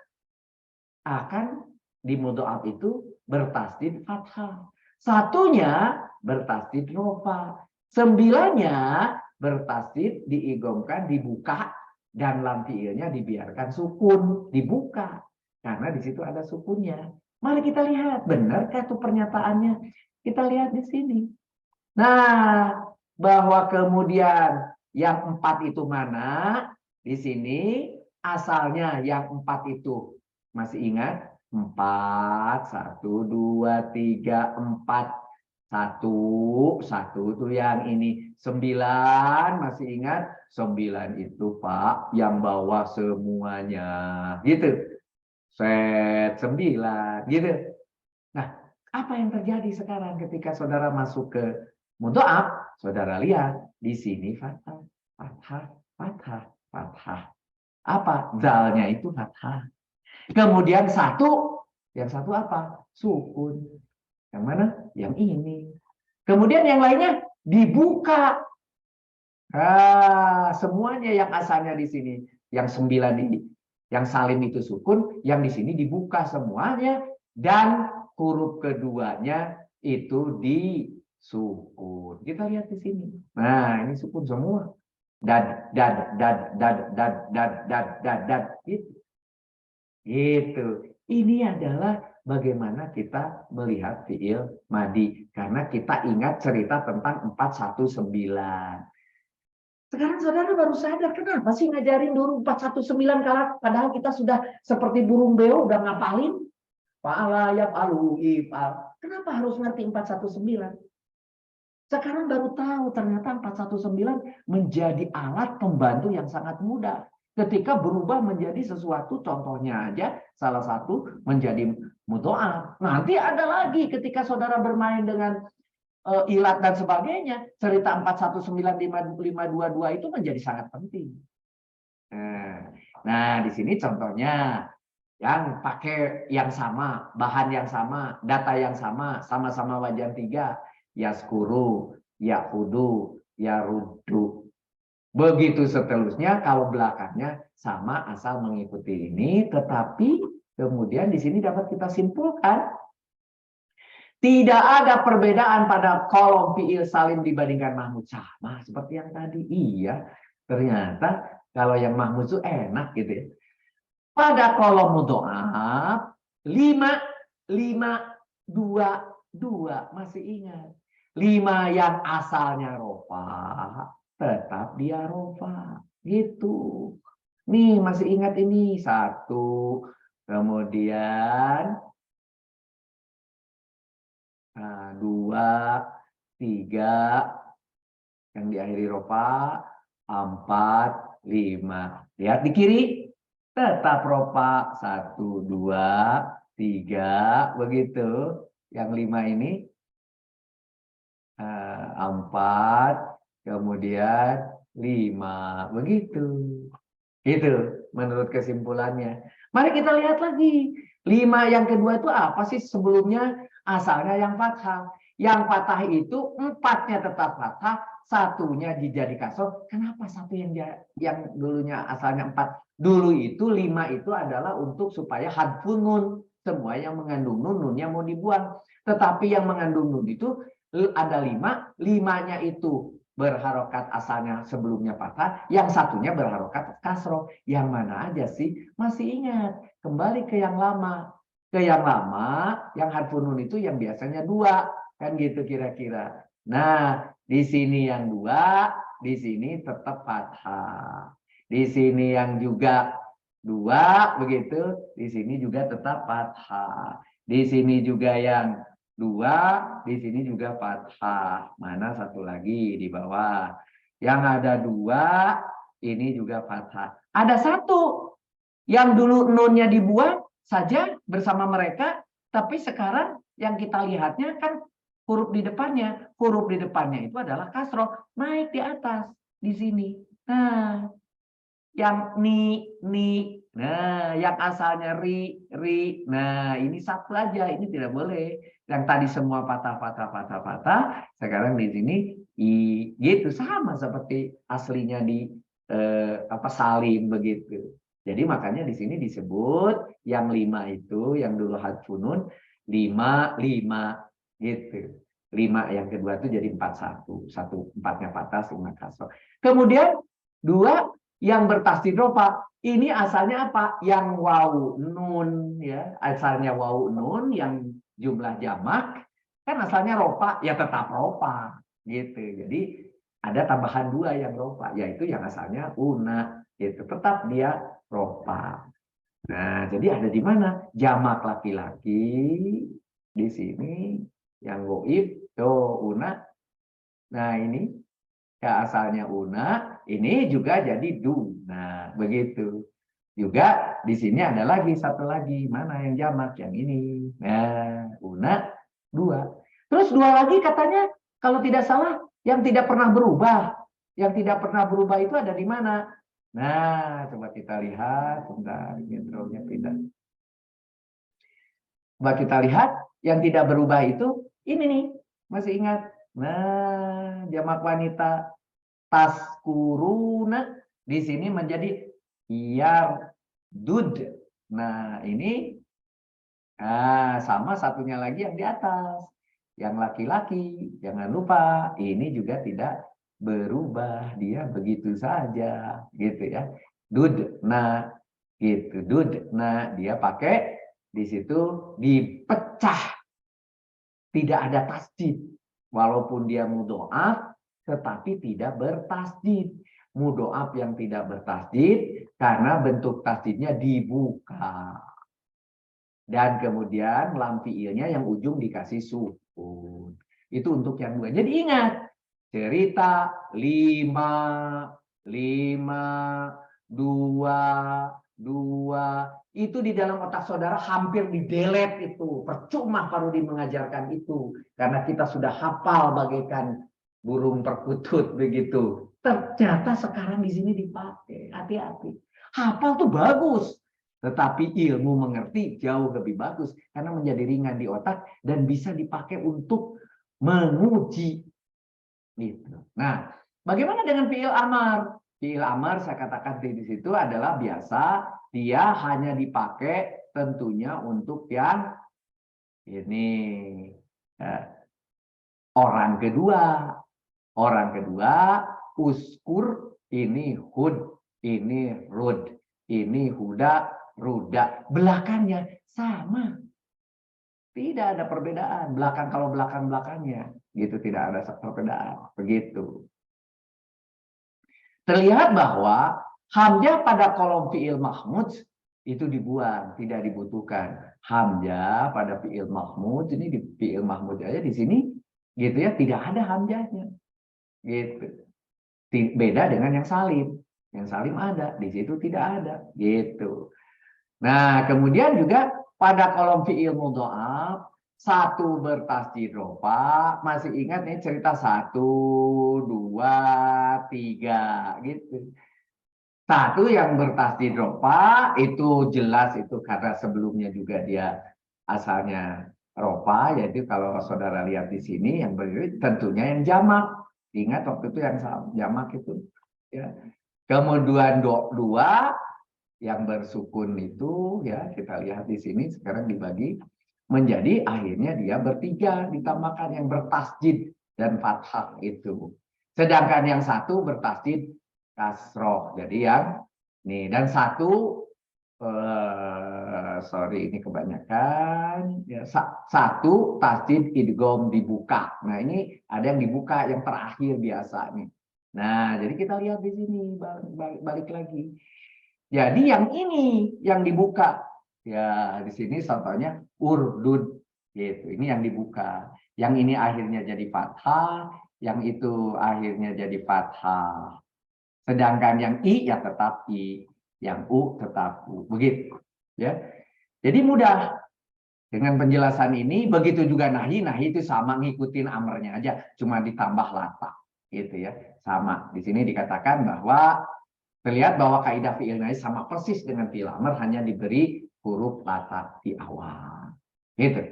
Speaker 1: akan di mudhoaf itu bertasdid fathah. 1-nya bertasdid rofa. 9-nya bertasdid diigomkan, dibuka, dan lam fiilnya dibiarkan sukun, dibuka. Karena di situ ada sukunnya. Mari kita lihat, benarkah itu pernyataannya? Kita lihat di sini. Nah, bahwa kemudian yang 4 itu mana? Di sini asalnya yang 4 itu masih ingat? 4, 1, 2, 3, 4. 1 itu yang ini. 9, masih ingat? 9 itu Pak, yang bawah semuanya. Gitu. Set 9. Gitu. Nah, apa yang terjadi sekarang ketika saudara masuk ke mudhoaf? Saudara lihat di sini fathah, fathah, fathah, fathah. Apa? Zalnya itu fathah. Kemudian yang satu apa? Sukun. Yang mana? Yang ini. Kemudian yang lainnya dibuka. Semuanya yang asalnya di sini, yang 9 ini, yang salim itu sukun, yang di sini dibuka semuanya, dan huruf keduanya itu disukun. Kita lihat di sini. Nah, ini sukun semua. Dad, dad, dad, dad, dad, dad, dad, dad, dad, gitu. Gitu. Ini adalah bagaimana kita melihat fiil madi. Karena kita ingat cerita tentang 419. Sekarang saudara baru sadar, kenapa sih ngajarin dulu 419 padahal kita sudah seperti burung beo, udah ngapalin. Fa'ala yaf'alu if'al. Kenapa harus ngerti 419? Sekarang baru tahu ternyata 419 menjadi alat pembantu yang sangat mudah. Ketika berubah menjadi sesuatu, contohnya aja salah satu menjadi mudho'af. Nanti ada lagi ketika saudara bermain dengan ilat dan sebagainya, cerita 4195522 itu menjadi sangat penting. Nah, di sini contohnya yang pakai yang sama, bahan yang sama, data yang sama-sama wajan 3, yaskuru, yakudu, yarudu. Begitu seterusnya, kalau belakangnya sama asal mengikuti ini, tetapi kemudian di sini dapat kita simpulkan tidak ada perbedaan pada kolom fiil salim dibandingkan mahmud. Sama seperti yang tadi. Iya, ternyata kalau yang mahmud itu enak gitu ya. Pada kolom mudho'af 5, 5, 2, 2. Masih ingat. 5 yang asalnya rofa, tetap dia rofa. Gitu. Nih, masih ingat ini. 1. Kemudian 2, 3, yang diakhiri rofa, 4, 5. Lihat di kiri, tetap rofa, 1, 2, 3, begitu. Yang 5 ini 4, kemudian 5, begitu. Gitu, menurut kesimpulannya. Mari kita lihat lagi. 5 yang kedua itu apa sih sebelumnya? Asalnya yang fathah. Yang fathah itu 4-nya tetap fathah, 1-nya dijadi kasroh. Kenapa 1 yang dulunya asalnya 4? Dulu itu 5 itu adalah untuk supaya hadfun nun. Semua yang mengandung nun, nunnya mau dibuang. Tetapi yang mengandung nun itu ada 5, 5-nya itu berharokat asalnya sebelumnya fathah, yang satunya berharokat kasroh. Yang mana aja sih? Masih ingat? Kembali ke yang lama. Ke yang lama, yang harfun nun itu yang biasanya 2, kan gitu kira-kira. Nah, di sini yang 2, di sini tetap fathah. Di sini yang juga 2, begitu. Di sini juga tetap fathah. Di sini juga yang 2, di sini juga fathah. Mana satu lagi di bawah? Yang ada 2, ini juga fathah. Ada 1 yang dulu nunnya dibuang saja bersama mereka, tapi sekarang yang kita lihatnya kan huruf di depannya. Huruf di depannya itu adalah kasroh, naik di atas di sini. Nah, yang ni. Nah, yang asalnya ri. Nah, ini satu aja, ini tidak boleh. Yang tadi semua patah. Sekarang di sini i, gitu sama seperti aslinya di salim begitu. Jadi makanya di sini disebut yang 5 itu, yang dulu hadfunun 5 gitu. 5 yang kedua itu jadi 41. 4-nya patah, 5 kasroh. Kemudian 2 yang bertasdid rofa, ini asalnya apa? Yang wawu nun ya, asalnya wawu nun yang jumlah jamak kan asalnya rofa, ya tetap rofa gitu. Jadi ada tambahan 2 yang rofa, yaitu yang asalnya una, gitu. Tetap dia rofa. Nah, jadi ada di mana? Jamak laki-laki di sini yang goib, una. Nah, ini ya asalnya una, ini juga jadi duna, begitu. Juga di sini ada lagi satu lagi, mana yang jamak? Yang ini. Nah, una 2. Terus 2 lagi katanya kalau tidak salah yang tidak pernah berubah. Yang tidak pernah berubah itu ada di mana? Nah, coba kita lihat. Bentar, intronya pindah. Coba kita lihat, yang tidak berubah itu ini nih. Masih ingat? Nah, jamak wanita taskuruna di sini menjadi yardud. Nah, ini sama satunya lagi yang di atas. Yang laki-laki, jangan lupa, ini juga tidak berubah. Dia begitu saja, gitu ya. Dud, nah, gitu. Dud, nah, dia pakai di situ dipecah. Tidak ada tasdid. Walaupun dia mudhoaf, tetapi tidak bertasdid. Mudhoaf yang tidak bertasdid, karena bentuk tasdidnya dibuka. Dan kemudian lam fiilnya yang ujung dikasih sukun. Itu untuk yang dua. Jadi ingat, cerita 5, 2, 2. Itu di dalam otak saudara hampir di-delete itu. Percuma Farudi mengajarkan itu. Karena kita sudah hafal bagaikan burung perkutut begitu. Ternyata sekarang di sini dipakai. Hati-hati. Hafal tuh bagus. Tetapi ilmu mengerti jauh lebih bagus karena menjadi ringan di otak dan bisa dipakai untuk menguji. Gitu. Nah, bagaimana dengan fiil amar? Fiil amar saya katakan di situ adalah biasa, dia hanya dipakai tentunya untuk yang ini orang kedua. Orang kedua, uskur ini hud, ini rud, ini huda, ruda. Belakangnya sama. Tidak ada perbedaan. Kalau belakang-belakangnya. Gitu, tidak ada perbedaan. Begitu. Terlihat bahwa hamzah pada kolom fi'il mahmud itu dibuang, tidak dibutuhkan. Hamzah pada fi'il mahmud, ini di fi'il mahmud aja di sini, gitu ya, tidak ada hamzahnya. Gitu. Beda dengan yang salim. Yang salim ada, di situ tidak ada. Gitu. Nah, kemudian juga pada kolom fi'il mudha'af, satu bertasdid rofa, masih ingat nih cerita 1, 2, 3, gitu. Satu yang bertasdid rofa, itu jelas itu karena sebelumnya juga dia asalnya rofa, yaitu kalau saudara lihat di sini, yang berdiri tentunya yang jamak. Ingat waktu itu yang jamak itu. Ya. Kemudian dua yang bersukun itu ya kita lihat di sini sekarang dibagi menjadi akhirnya dia bertiga ditambahkan yang bertasdid dan fathah itu. Sedangkan yang satu bertasdid kasroh. Jadi yang nih dan satu sorry ini kebanyakan ya, satu tasdid idgham dibuka. Nah ini ada yang dibuka yang terakhir biasa nih. Nah jadi kita lihat di sini balik lagi. Jadi yang ini yang dibuka. Ya, di sini contohnya urdud gitu. Ini yang dibuka. Yang ini akhirnya jadi fathah, yang itu akhirnya jadi fathah. Sedangkan yang i ya tetap i, yang u tetap u. Begitu, ya. Jadi mudah. Dengan penjelasan ini begitu juga nahi itu sama ngikutin amarnya aja, cuma ditambah lata gitu ya. Sama. Di sini dikatakan bahwa terlihat bahwa kaidah fi'il nahi sama persis dengan fi'il amr, hanya diberi huruf lata di awal. Gitu.